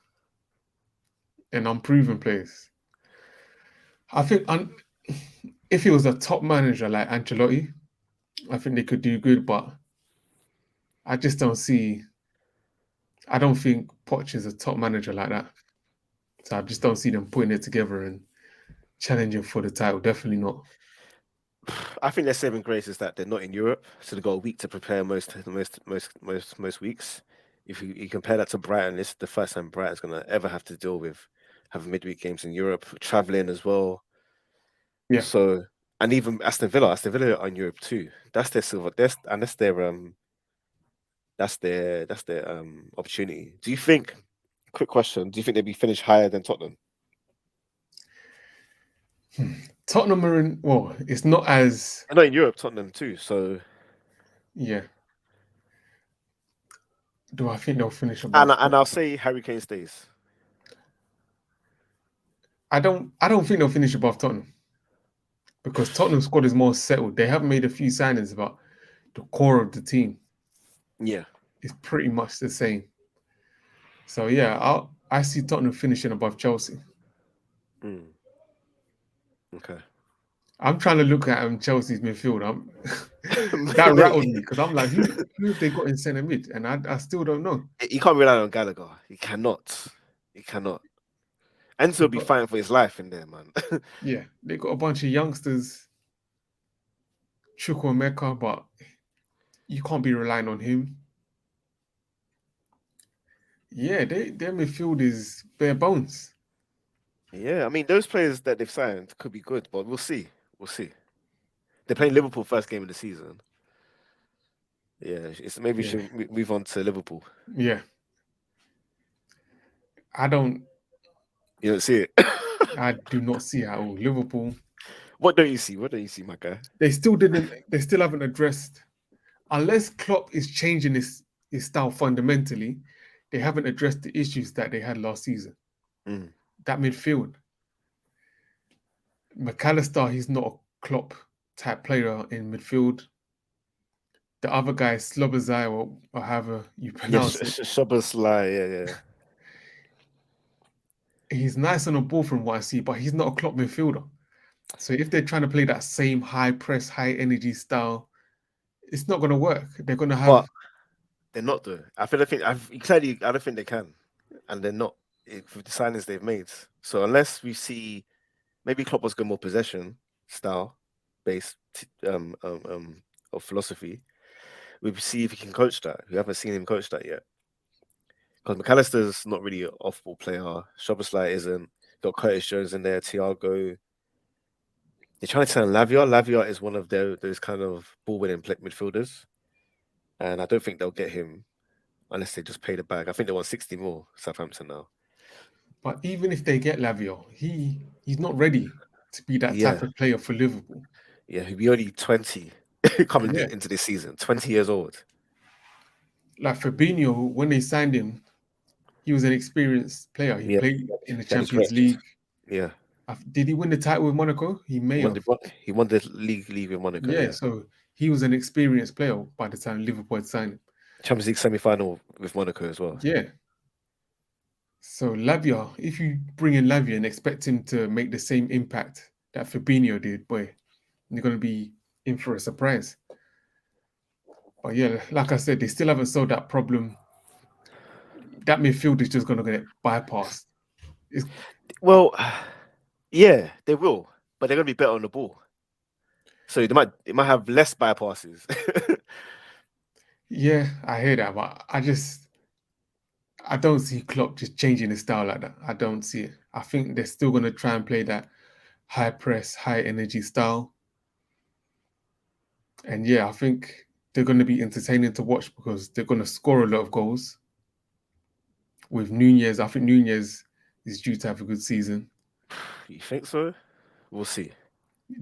and unproven players. I think if he was a top manager like Ancelotti, I think they could do good, but I just don't see. I don't think Poch is a top manager like that. So I just don't see them putting it together and challenging for the title. Definitely not. I think their saving grace is that they're not in Europe, so they've got a week to prepare most weeks. If you compare that to Brighton, this is the first time Brighton's gonna ever have to deal with having midweek games in Europe, traveling as well. Yeah. So, and even Aston Villa are in Europe too. That's their silver. That's their opportunity. Do you think? Quick question: do you think they'd be finished higher than Tottenham? Tottenham are in. Well, it's not as. I know in Europe, Tottenham too. So yeah. Do I think they'll finish above? And I'll say Harry Kane stays. I don't think they'll finish above Tottenham because Tottenham's squad is more settled. They have made a few signings, but the core of the team, is pretty much the same. So yeah, I see Tottenham finishing above Chelsea. Okay. I'm trying to look at Chelsea's midfield. That rattled me because I'm like, who have they got in centre mid? And I still don't know. You can't rely on Gallagher. You cannot. Enzo will be fighting for his life in there, man. Yeah, they got a bunch of youngsters, Chukwuemeka, but you can't be relying on him. Yeah, their midfield is bare bones. Yeah, I mean, those players that they've signed could be good, but we'll see. They're playing Liverpool first game of the season. Yeah, maybe we should move on to Liverpool. Yeah. You don't see it? I do not see it at all. Liverpool. What don't you see, my guy? They still haven't addressed, unless Klopp is changing his style fundamentally, they haven't addressed the issues that they had last season. That midfield. McAllister, he's not a Klopp type player in midfield. The other guy, Slobozai, or however you pronounce it. Szoboszlai, yeah. he's nice on the ball from what I see, but he's not a Klopp midfielder. So if they're trying to play that same high press, high energy style, it's not going to work. They're going to But have. they're not though. I feel. I think. Clearly, I don't think they can, and they're not with the signings they've made. So unless we see, maybe Klopp was going more possession style based of philosophy. We see if he can coach that. We haven't seen him coach that yet. Because McAllister's not really an off-ball player. Szoboszlai isn't. Got Curtis Jones in there. Thiago. They're trying to sign Lavia. Lavia is one of those kind of ball-winning midfielders, and I don't think they'll get him unless they just pay the bag. I think they want 60 more. Southampton now. But even if they get Lavia, he's not ready to be that type of player for Liverpool. Yeah, he'll be only 20 coming into this season. 20 years old. Like Fabinho, when they signed him, he was an experienced player. He played in the Champions League. Yeah. Did he win the title with Monaco? He may have. He won the league with Monaco. Yeah, so he was an experienced player by the time Liverpool had signed him. Champions League semi-final with Monaco as well. Yeah. So Lavia, if you bring in Lavia and expect him to make the same impact that Fabinho did, boy, you're going to be in for a surprise. But yeah, like I said, they still haven't solved that problem. That midfield is just going to get bypassed. Well, yeah, they will, but they're going to be better on the ball. So they might have less bypasses. Yeah, I hear that, but I don't see Klopp just changing his style like that. I don't see it. I think they're still going to try and play that high press, high energy style. And yeah, I think they're going to be entertaining to watch because they're going to score a lot of goals. With Nunez, I think Nunez is due to have a good season. You think so? We'll see.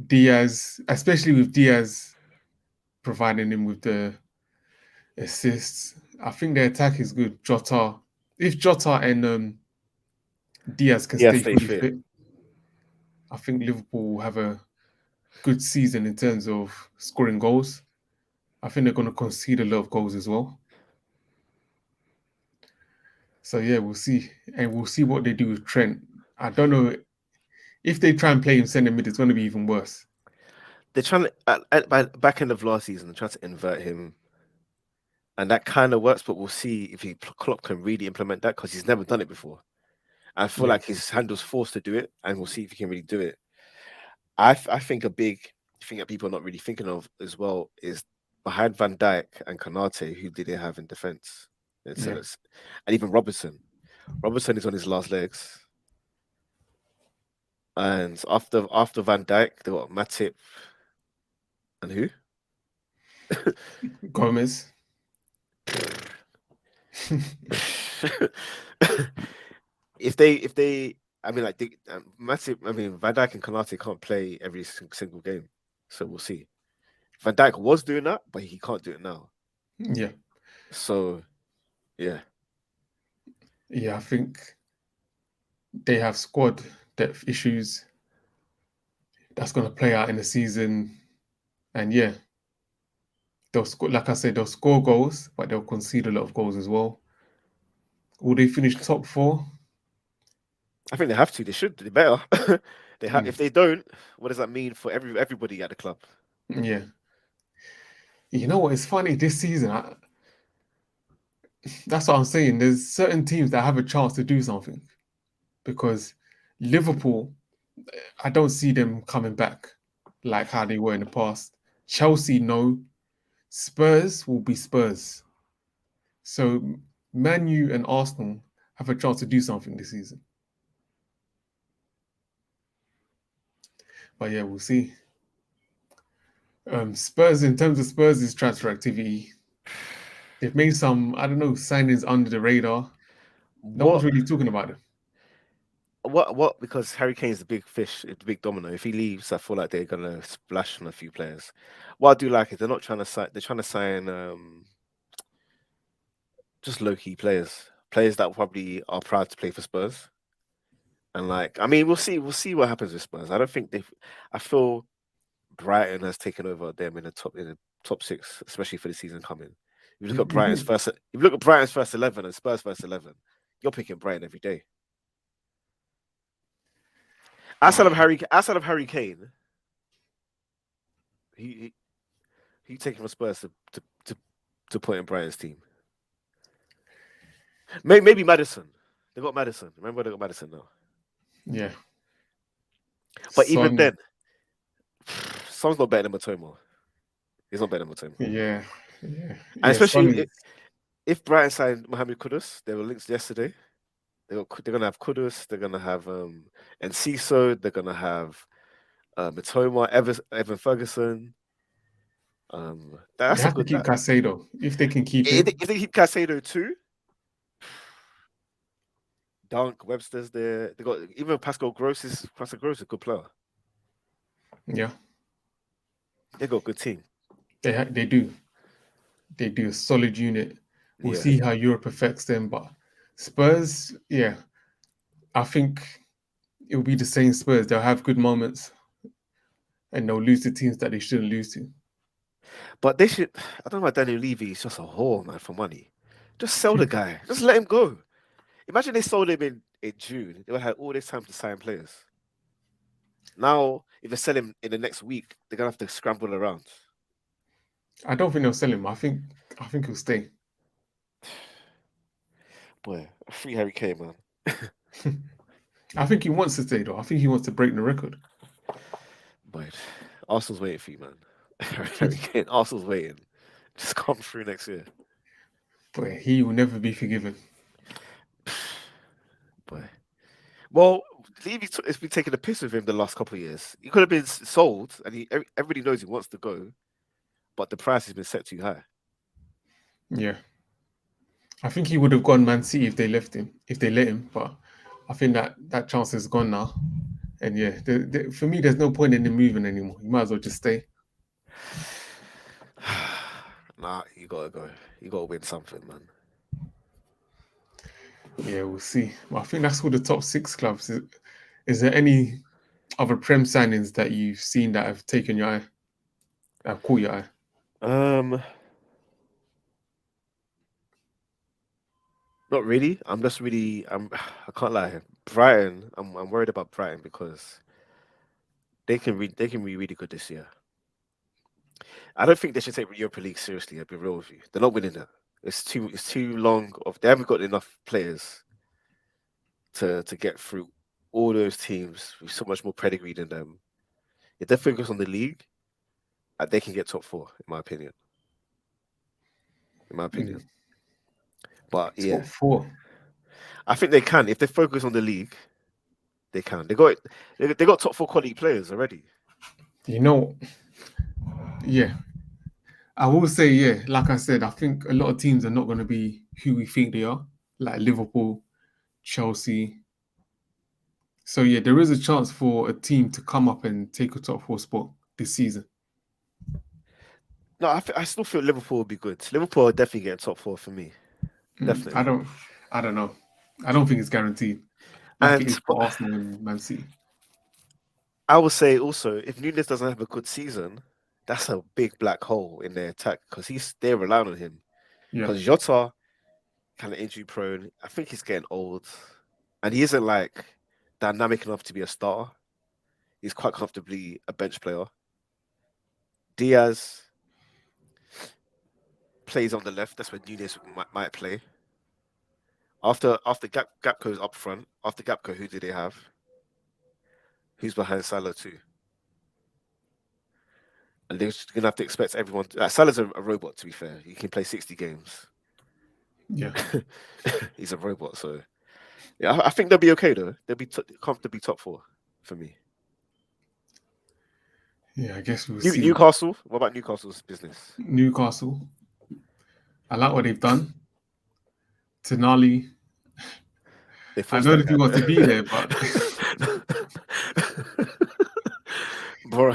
Diaz, especially with Diaz providing him with the assists, I think their attack is good. Jota, if Jota and Diaz can stay fully fit, I think Liverpool will have a good season in terms of scoring goals. I think they're going to concede a lot of goals as well. So yeah, we'll see. And we'll see what they do with Trent. I don't know. If they try and play him centre mid, it's going to be even worse. They're trying to, by back end of last season, they're trying to invert him. And that kind of works, but we'll see if Klopp can really implement that because he's never done it before. I feel like his handle's forced to do it, and we'll see if he can really do it. I think a big thing that people are not really thinking of as well is behind Van Dijk and Konate, who did they have in defence? And even Robertson. Robertson is on his last legs. And after Van Dijk, they got Matip and who? Gomez. if they, I mean, like Matip, I mean, Van Dijk and Konate can't play every single game, so we'll see. Van Dijk was doing that, but he can't do it now. Yeah. So, yeah. Yeah, I think they have squad depth issues. That's going to play out in the season, and yeah, they'll score. Like I said, they'll score goals, but they'll concede a lot of goals as well. Will they finish top 4? I think they have to. They should. They better. They have. If they don't, what does that mean for everybody at the club? Yeah. You know what? It's funny this season. That's what I'm saying. There's certain teams that have a chance to do something, because Liverpool, I don't see them coming back like how they were in the past. Chelsea, no. Spurs will be Spurs. So Man U and Arsenal have a chance to do something this season. But yeah, we'll see. Spurs, in terms of Spurs' transfer activity, they've made some, I don't know, signings under the radar. No one's really talking about it. What? Because Harry Kane's the big fish, the big domino. If he leaves, I feel like they're gonna splash on a few players. What I do like is they're not trying to sign. They're trying to sign just low key players that probably are proud to play for Spurs. And like, I mean, we'll see what happens with Spurs. I don't think I feel Brighton has taken over them in the top 6, especially for the season coming. If you look at Brighton's first 11 and Spurs first 11, you're picking Brighton every day. Outside of Harry Kane, he taking from Spurs to put in Brighton's team. Maybe Madison. They got Madison. Remember they got Madison now. Yeah. But even Son, then, Son's not better than Matoma. He's not better than Matoma. yeah. And Yeah. Son especially is, if Brighton signed Mohamed Kudus, there were links yesterday. They're gonna have Kudus. They're gonna have Enciso. They're gonna have Matoma, Evan Ferguson. they That's a have to good. keep Casado. If they can keep him. If they keep Casado too, Dunk Webster's there. They got even Pascal Gross is a good player. Yeah. They got a good team. They do. They do a solid unit. We'll Yeah. see how Europe affects them. But Spurs, yeah, I think it'll be the same Spurs. They'll have good moments and they'll lose to teams that they shouldn't lose to. But they should. I don't know about Daniel Levy. He's just a whore, man, for money. Just sell the guy. Just let him go. Imagine they sold him in June. They would have had all this time to sign players. Now, if they sell him in the next week, they're gonna have to scramble around. I don't think they'll sell him. I think he'll stay. Boy, free Harry Kane, man. I think he wants to stay though. I think he wants to break the record. But Arsenal's waiting for you, man. Harry Kane, Arsenal's waiting. Just come through next year. But he will never be forgiven. Boy. Well, Levy has been taking a piss with him the last couple of years. He could have been sold, and everybody knows he wants to go, but the price has been set too high. Yeah. I think he would have gone Man City if they let him, but I think that chance is gone now. And yeah, for me, there's no point in him moving anymore. You might as well just stay. Nah, you gotta go. You gotta win something, man. Yeah, we'll see. Well, I think that's all the top 6 clubs. Is there any other Prem signings that you've seen that have taken your eye? That have caught your eye? Not really. I can't lie. Brighton. I'm worried about Brighton because they can be really good this year. I don't think they should take Europa League seriously. I'll be real with you. They're not winning that. It's too long. They haven't got enough players to get through all those teams with so much more pedigree than them. If they focus on the league, they can get top 4, in my opinion. But yeah, Top 4. I think they can. If they focus on the league, they can. They got top 4 quality players already. You know, yeah. I will say, yeah, like I said, I think a lot of teams are not going to be who we think they are, like Liverpool, Chelsea. So yeah, there is a chance for a team to come up and take a top 4 spot this season. No, I still feel Liverpool will be good. Liverpool are definitely getting top 4 for me. Definitely. I don't know. I don't think it's guaranteed. Like it is for Arsenal and Man City. I would say also, if Nunes doesn't have a good season, that's a big black hole in their attack because they're relying on him. Because Jota, kind of injury prone. I think he's getting old, and he isn't like dynamic enough to be a star. He's quite comfortably a bench player. Diaz plays on the left. That's where Nunes might play. After Gakpo's up front, after Gakpo, who do they have? Who's behind Salah too? And they're just gonna have to expect everyone. Salah's a robot, to be fair. He can play 60 games. Yeah, he's a robot. So yeah, I think they'll be okay though. They'll be comfortably top 4 for me. Yeah, I guess we'll see. Newcastle. What about Newcastle's business? Newcastle. I like what they've done. Tonali. I know that he wants to be there, but bro,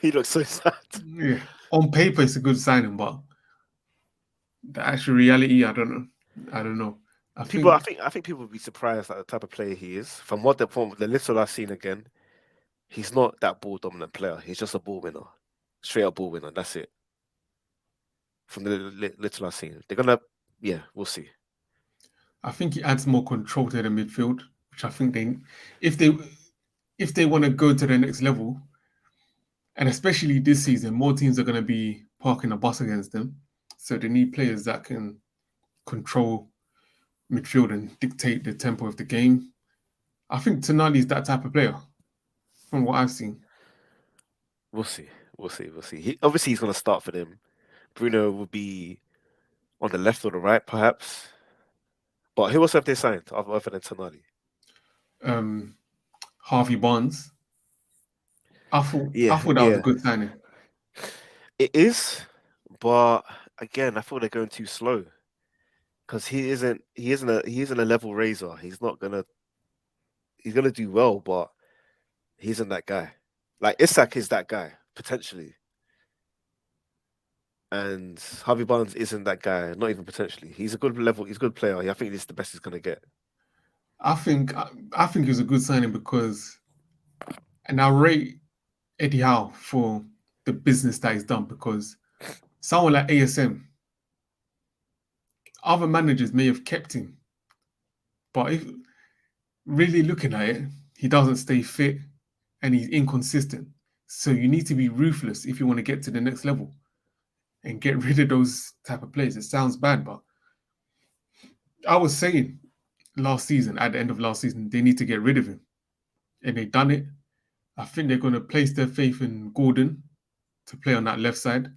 he looks so sad. Yeah, on paper it's a good signing, but the actual reality, I don't know. I think people would be surprised at the type of player he is. From the little I've seen again, he's not that ball dominant player. He's just a ball winner, straight up ball winner. That's it. From the little I've seen, they're gonna, we'll see. I think he adds more control to the midfield, which I think if they want to go to the next level, and especially this season, more teams are going to be parking a bus against them. So they need players that can control midfield and dictate the tempo of the game. I think Tonali is that type of player, from what I've seen. We'll see. We'll see. We'll see. Obviously he's going to start for them. Bruno will be on the left or the right, perhaps. But who else have they signed other than Tonali? Harvey Barnes. I thought Yeah, that was a yeah, good signing. it is. But again, I feel they're going too slow because he isn't a level raiser. He's gonna do well, but he isn't that guy. Like Isak is that guy potentially, and Harvey Barnes isn't that guy. Not even potentially. He's a good level. He's a good player. I think this is the best he's gonna get. I think it was a good signing because, and I rate Eddie Howe for the business that he's done because someone like ASM, other managers may have kept him, but if really looking at it, he doesn't stay fit and he's inconsistent. So you need to be ruthless if you want to get to the next level and get rid of those type of players. It sounds bad, but I was saying last season, at the end of last season, they need to get rid of him. And they've done it. I think they're going to place their faith in Gordon to play on that left side.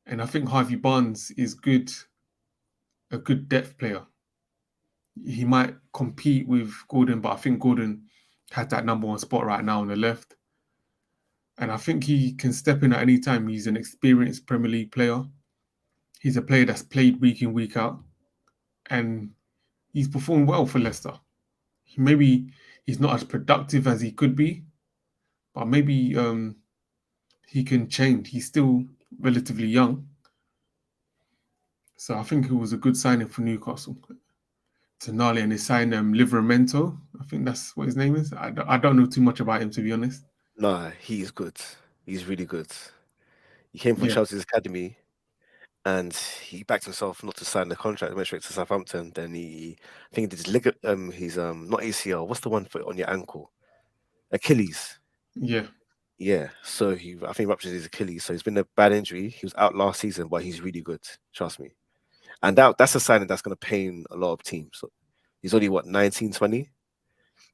And I think Harvey Barnes is a good depth player. He might compete with Gordon, but I think Gordon has that number one spot right now on the left. And I think he can step in at any time. He's an experienced Premier League player. He's a player that's played week in, week out. And he's performed well for Leicester. Maybe he's not as productive as he could be, but maybe he can change. He's still relatively young. So I think it was a good signing for Newcastle. Tonali, and they signed Livramento. I think that's what his name is. I don't know too much about him, to be honest. Nah, he's good. He's really good. He came from Yeah, Chelsea's academy, and he backed himself not to sign the contract. Went straight to Southampton. Then I think he did his his not ACL. What's the one for on your ankle? Achilles. yeah. Yeah. So I think ruptured his Achilles. So he's been a bad injury. He was out last season, but he's really good. Trust me. And that's a signing that's going to pain a lot of teams. So he's only what 19, 20,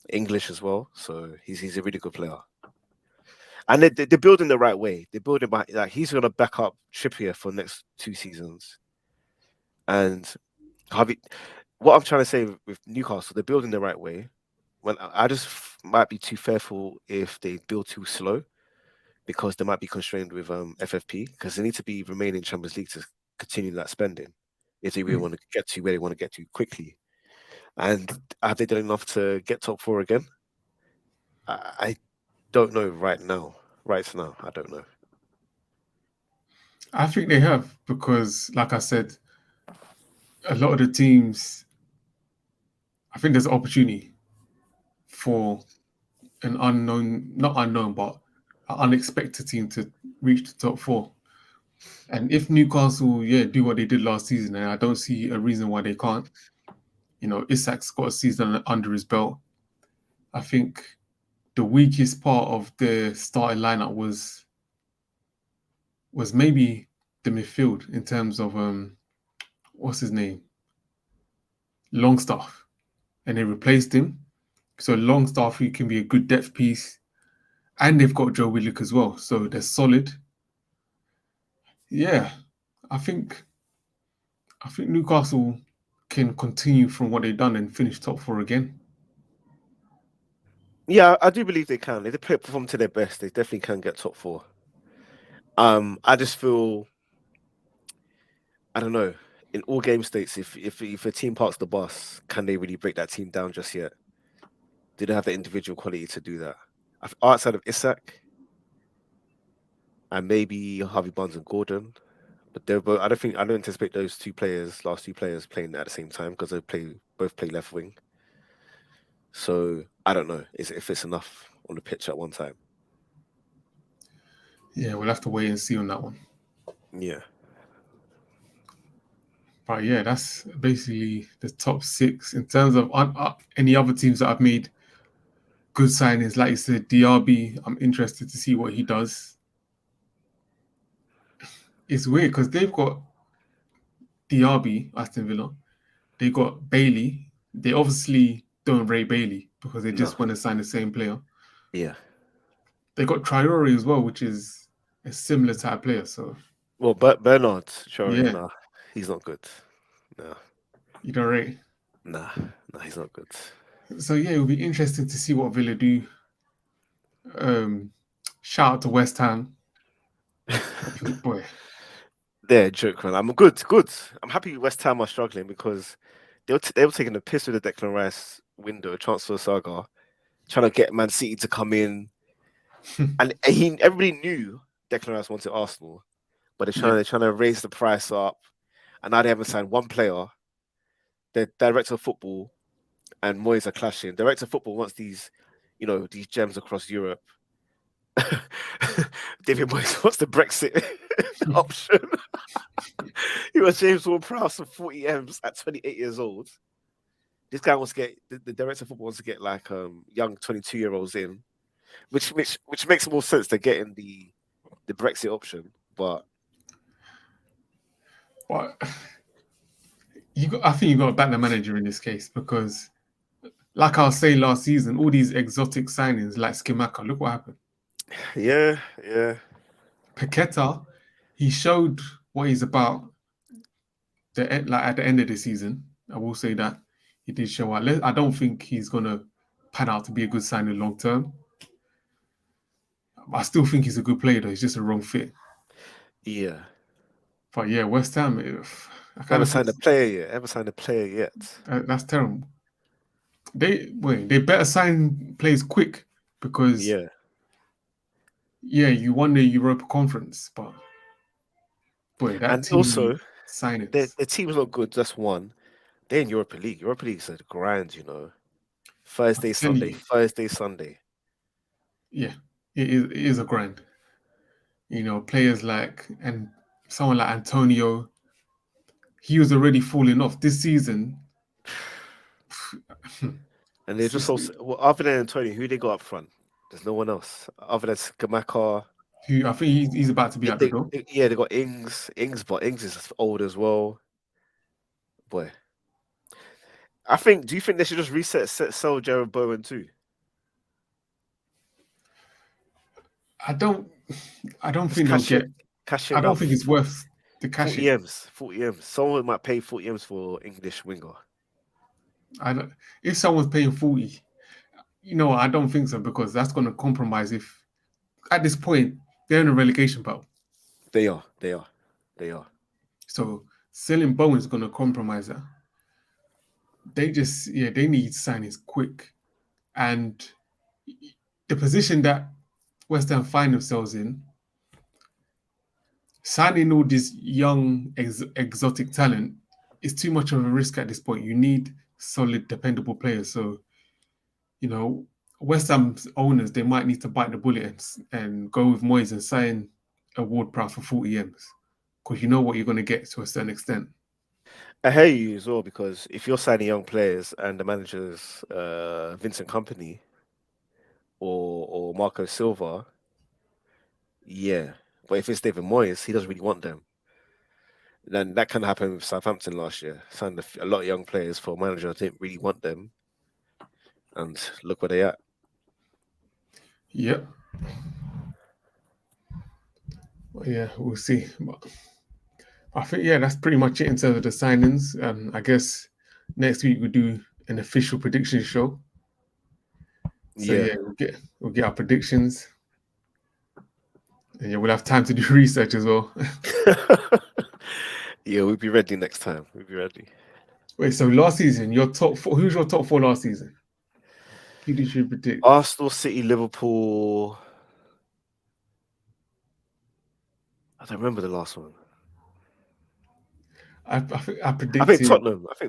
English as well. So he's a really good player. And they're building the right way. They're building like he's going to back up Trippier for the next 2 seasons. And Harvey, what I'm trying to say with Newcastle, they're building the right way. When I just might be too fearful if they build too slow, because they might be constrained with FFP, because they need to be remaining Champions League to continue that spending if they really want to get to where they want to get to quickly. And have they done enough to get top four again? I don't know right now. Right now, I don't know. I think they have because, like I said, a lot of the teams, I think there's an opportunity for an unknown, not unknown, but an unexpected team to reach the top four. And if Newcastle, do what they did last season, and I don't see a reason why they can't. You know, Isak's got a season under his belt. I think the weakest part of the starting lineup was maybe the midfield in terms of what's his name, Longstaff, and they replaced him. So Longstaff, who can be a good depth piece, and they've got Joe Willock as well, so they're solid. Yeah, I think Newcastle can continue from what they've done and finish top four again. Yeah, I do believe they can. If they perform to their best, they definitely can get top four. I just feel, I don't know. In all game states, if a team parks the bus, can they really break that team down just yet? Do they have the individual quality to do that? Outside of Isak and maybe Harvey Barnes and Gordon, but they're both, I don't anticipate those last two players, playing at the same time because both play left wing. So I don't know if it's enough on the pitch at one time. Yeah, we'll have to wait and see on that one. Yeah. But yeah, that's basically the top six in terms of any other teams that I've made good signings. Like you said, Diaby, I'm interested to see what he does. It's weird because they've got Diaby, Aston Villa. They got Bailey. They obviously don't rate Bailey because they No. just want to sign the same player. Yeah. They got Traore as well, which is a similar type player. So Well, Bernard, sorry, yeah, nah, he's not good. No, you don't rate. nah, he's not good. So yeah, it'll be interesting to see what Villa do. Shout out to West Ham. Boy, They're a joke, man. I'm good. I'm happy West Ham are struggling because they were taking the piss with the Declan Rice window transfer saga, trying to get Man City to come in, and everybody knew Declan Rice wanted Arsenal, but they're trying to raise the price up, and now they haven't signed one player. The director of football and Moyes are clashing. Director of football wants these gems across Europe. David Moyes wants the Brexit option. He was James Ward-Prowse for 40 M's at 28 years old. This guy wants to get the director of football wants to get like young 22-year-olds in, which makes more sense than getting the Brexit option. But I think you got to back the manager in this case because, like I was saying last season, all these exotic signings like Skimaka, look what happened. Yeah. Paqueta, he showed what he's about. At the end of the season, I will say that he did show out. I don't think he's gonna pan out to be a good signing long term. I still think he's a good player, though. He's just a wrong fit. Yeah. But yeah, West Ham. Never signed a player yet. That's terrible. They better sign players quick because you won the Europa Conference, but boy, that and team also signings. their team's not good. That's one. They're in Europa League. Europa League is a grind, Thursday, Sunday. Yeah, it is a grind. Players and someone like Antonio, he was already falling off this season. And they're just other than Antonio, who they got up front? There's no one else other than Skamaka. Who I think he's about to be out the door. They got Ings, but Ings is old as well. Boy, do you think they should just sell Jared Bowen too? I don't think they'll get. I don't think it's worth the cash. 40 M's. Someone might pay 40 M's for English winger. If someone's paying 40, I don't think so because that's going to compromise. If at this point they're in a relegation battle, they are. So selling Bowen is going to compromise that. They need signings quick, and the position that West Ham find themselves in, signing all this young exotic talent is too much of a risk at this point. You need solid, dependable players. So, West Ham's owners, they might need to bite the bullet and go with Moyes and sign a Ward-Prowse for 40 M's because you know what you're going to get to a certain extent. I hear you as well because if you're signing young players and the manager's Vincent Kompany or Marco Silva, yeah. But if it's David Moyes, he doesn't really want them. Then that kind of happened with Southampton last year. Signed a lot of young players for a manager that didn't really want them. And look where they at. Yep. Well, yeah, we'll see. But I think, that's pretty much it in terms of the signings. I guess next week we'll do an official prediction show. So we'll get our predictions. And we'll have time to do research as well. We'll be ready next time. We'll be ready. Wait, so last season, your top four, who's your top four last season? Who did you predict? Arsenal, City, Liverpool. I don't remember the last one. I predicted. I think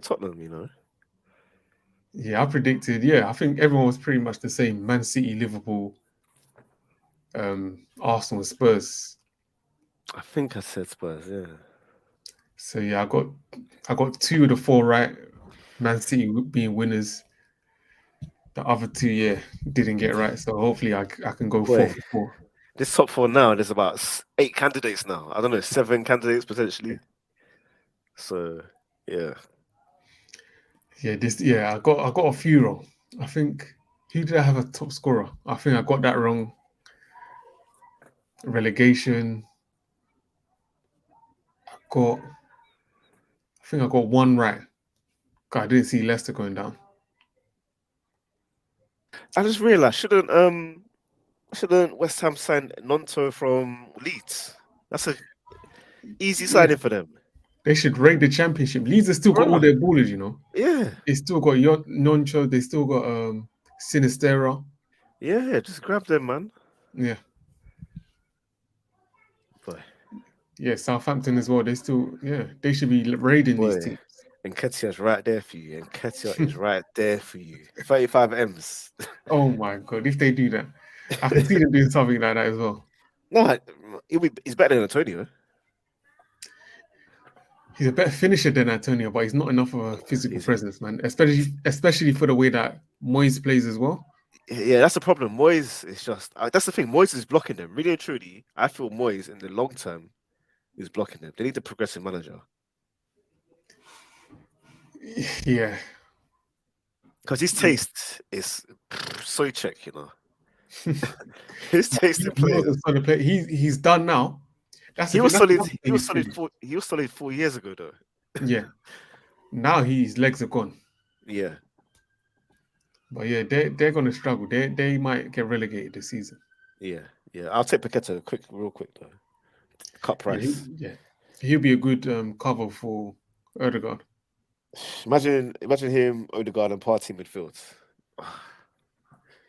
Tottenham, Yeah, I predicted. Yeah, I think everyone was pretty much the same. Man City, Liverpool, Arsenal, Spurs. I think I said Spurs, yeah. So yeah, I got 2 of the 4 right. Man City being winners. The other two, yeah, didn't get right. So hopefully I can go Boy, 4 for 4. this top four now, there's about 8 candidates now. I don't know, 7 candidates potentially. So yeah. I got a few wrong. I think who did I have a top scorer? I think I got that wrong. Relegation. I think I got one right. God, I didn't see Leicester going down. I just realised shouldn't West Ham sign Nonto from Leeds? That's a easy Yeah, signing for them. they should rank the championship. Leeds have still got all Bruh. their ballers, you know. Yeah. They still got Noncho. They still got Sinistera. Yeah, just grab them, man. Yeah. Boy. Yeah, Southampton as well. They should be raiding these Boy. teams. And Nketiah's right there for you. And Nketiah is right there for you. 35 M's. Oh my god, if they do that, I can see them doing something like that as well. No, he's better than Antonio. He's a better finisher than Antonio, but he's not enough of a physical presence, man. Especially for the way that Moyes plays as well. Yeah, that's the problem. Moyes is just that's the thing. Moyes is blocking them. Really and truly, I feel Moyes in the long term is blocking them. They need a progressive manager. Yeah, because his taste is so check, you know. His taste in players. He's done now. He was solid. He was solid. He was solid 4 years ago, though. Yeah. Now his legs are gone. Yeah. But yeah, they're gonna struggle. They might get relegated this season. Yeah, yeah. I'll take Paqueta real quick though. Cut price. Yeah, he'll be a good cover for Odegaard. Imagine him, Odegaard, and Partey midfield.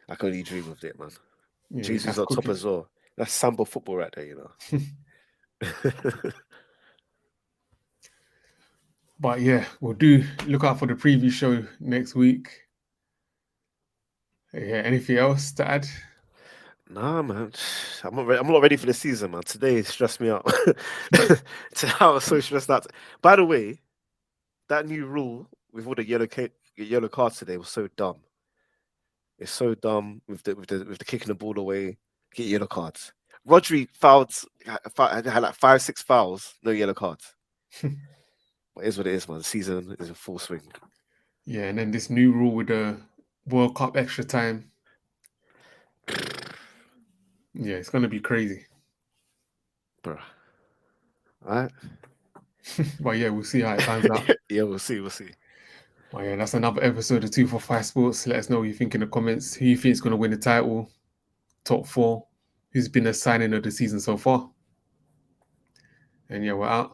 I can only dream of it, man. Yeah, Jesus on top as well. That's Samba football right there, you know. But yeah, we'll look out for the preview show next week. Yeah, anything else to add? Nah, man. I'm not ready for the season, man. Today stressed me out. I was so stressed out. By the way, that new rule with all the yellow cards today was so dumb. It's so dumb with the kicking the ball away, get yellow cards. Rodri had like 5-6 fouls, no yellow cards. But it is what it is, man. The season is in full swing. Yeah, and then this new rule with the World Cup extra time. Yeah, it's gonna be crazy. Bro. Alright. But yeah, we'll see how it pans out. Yeah, we'll see. Well, yeah, that's another episode of 245 Sports. Let us know what you think in the comments. Who you think is going to win the title? Top 4. Who's been the signing of the season so far? And yeah, we're out.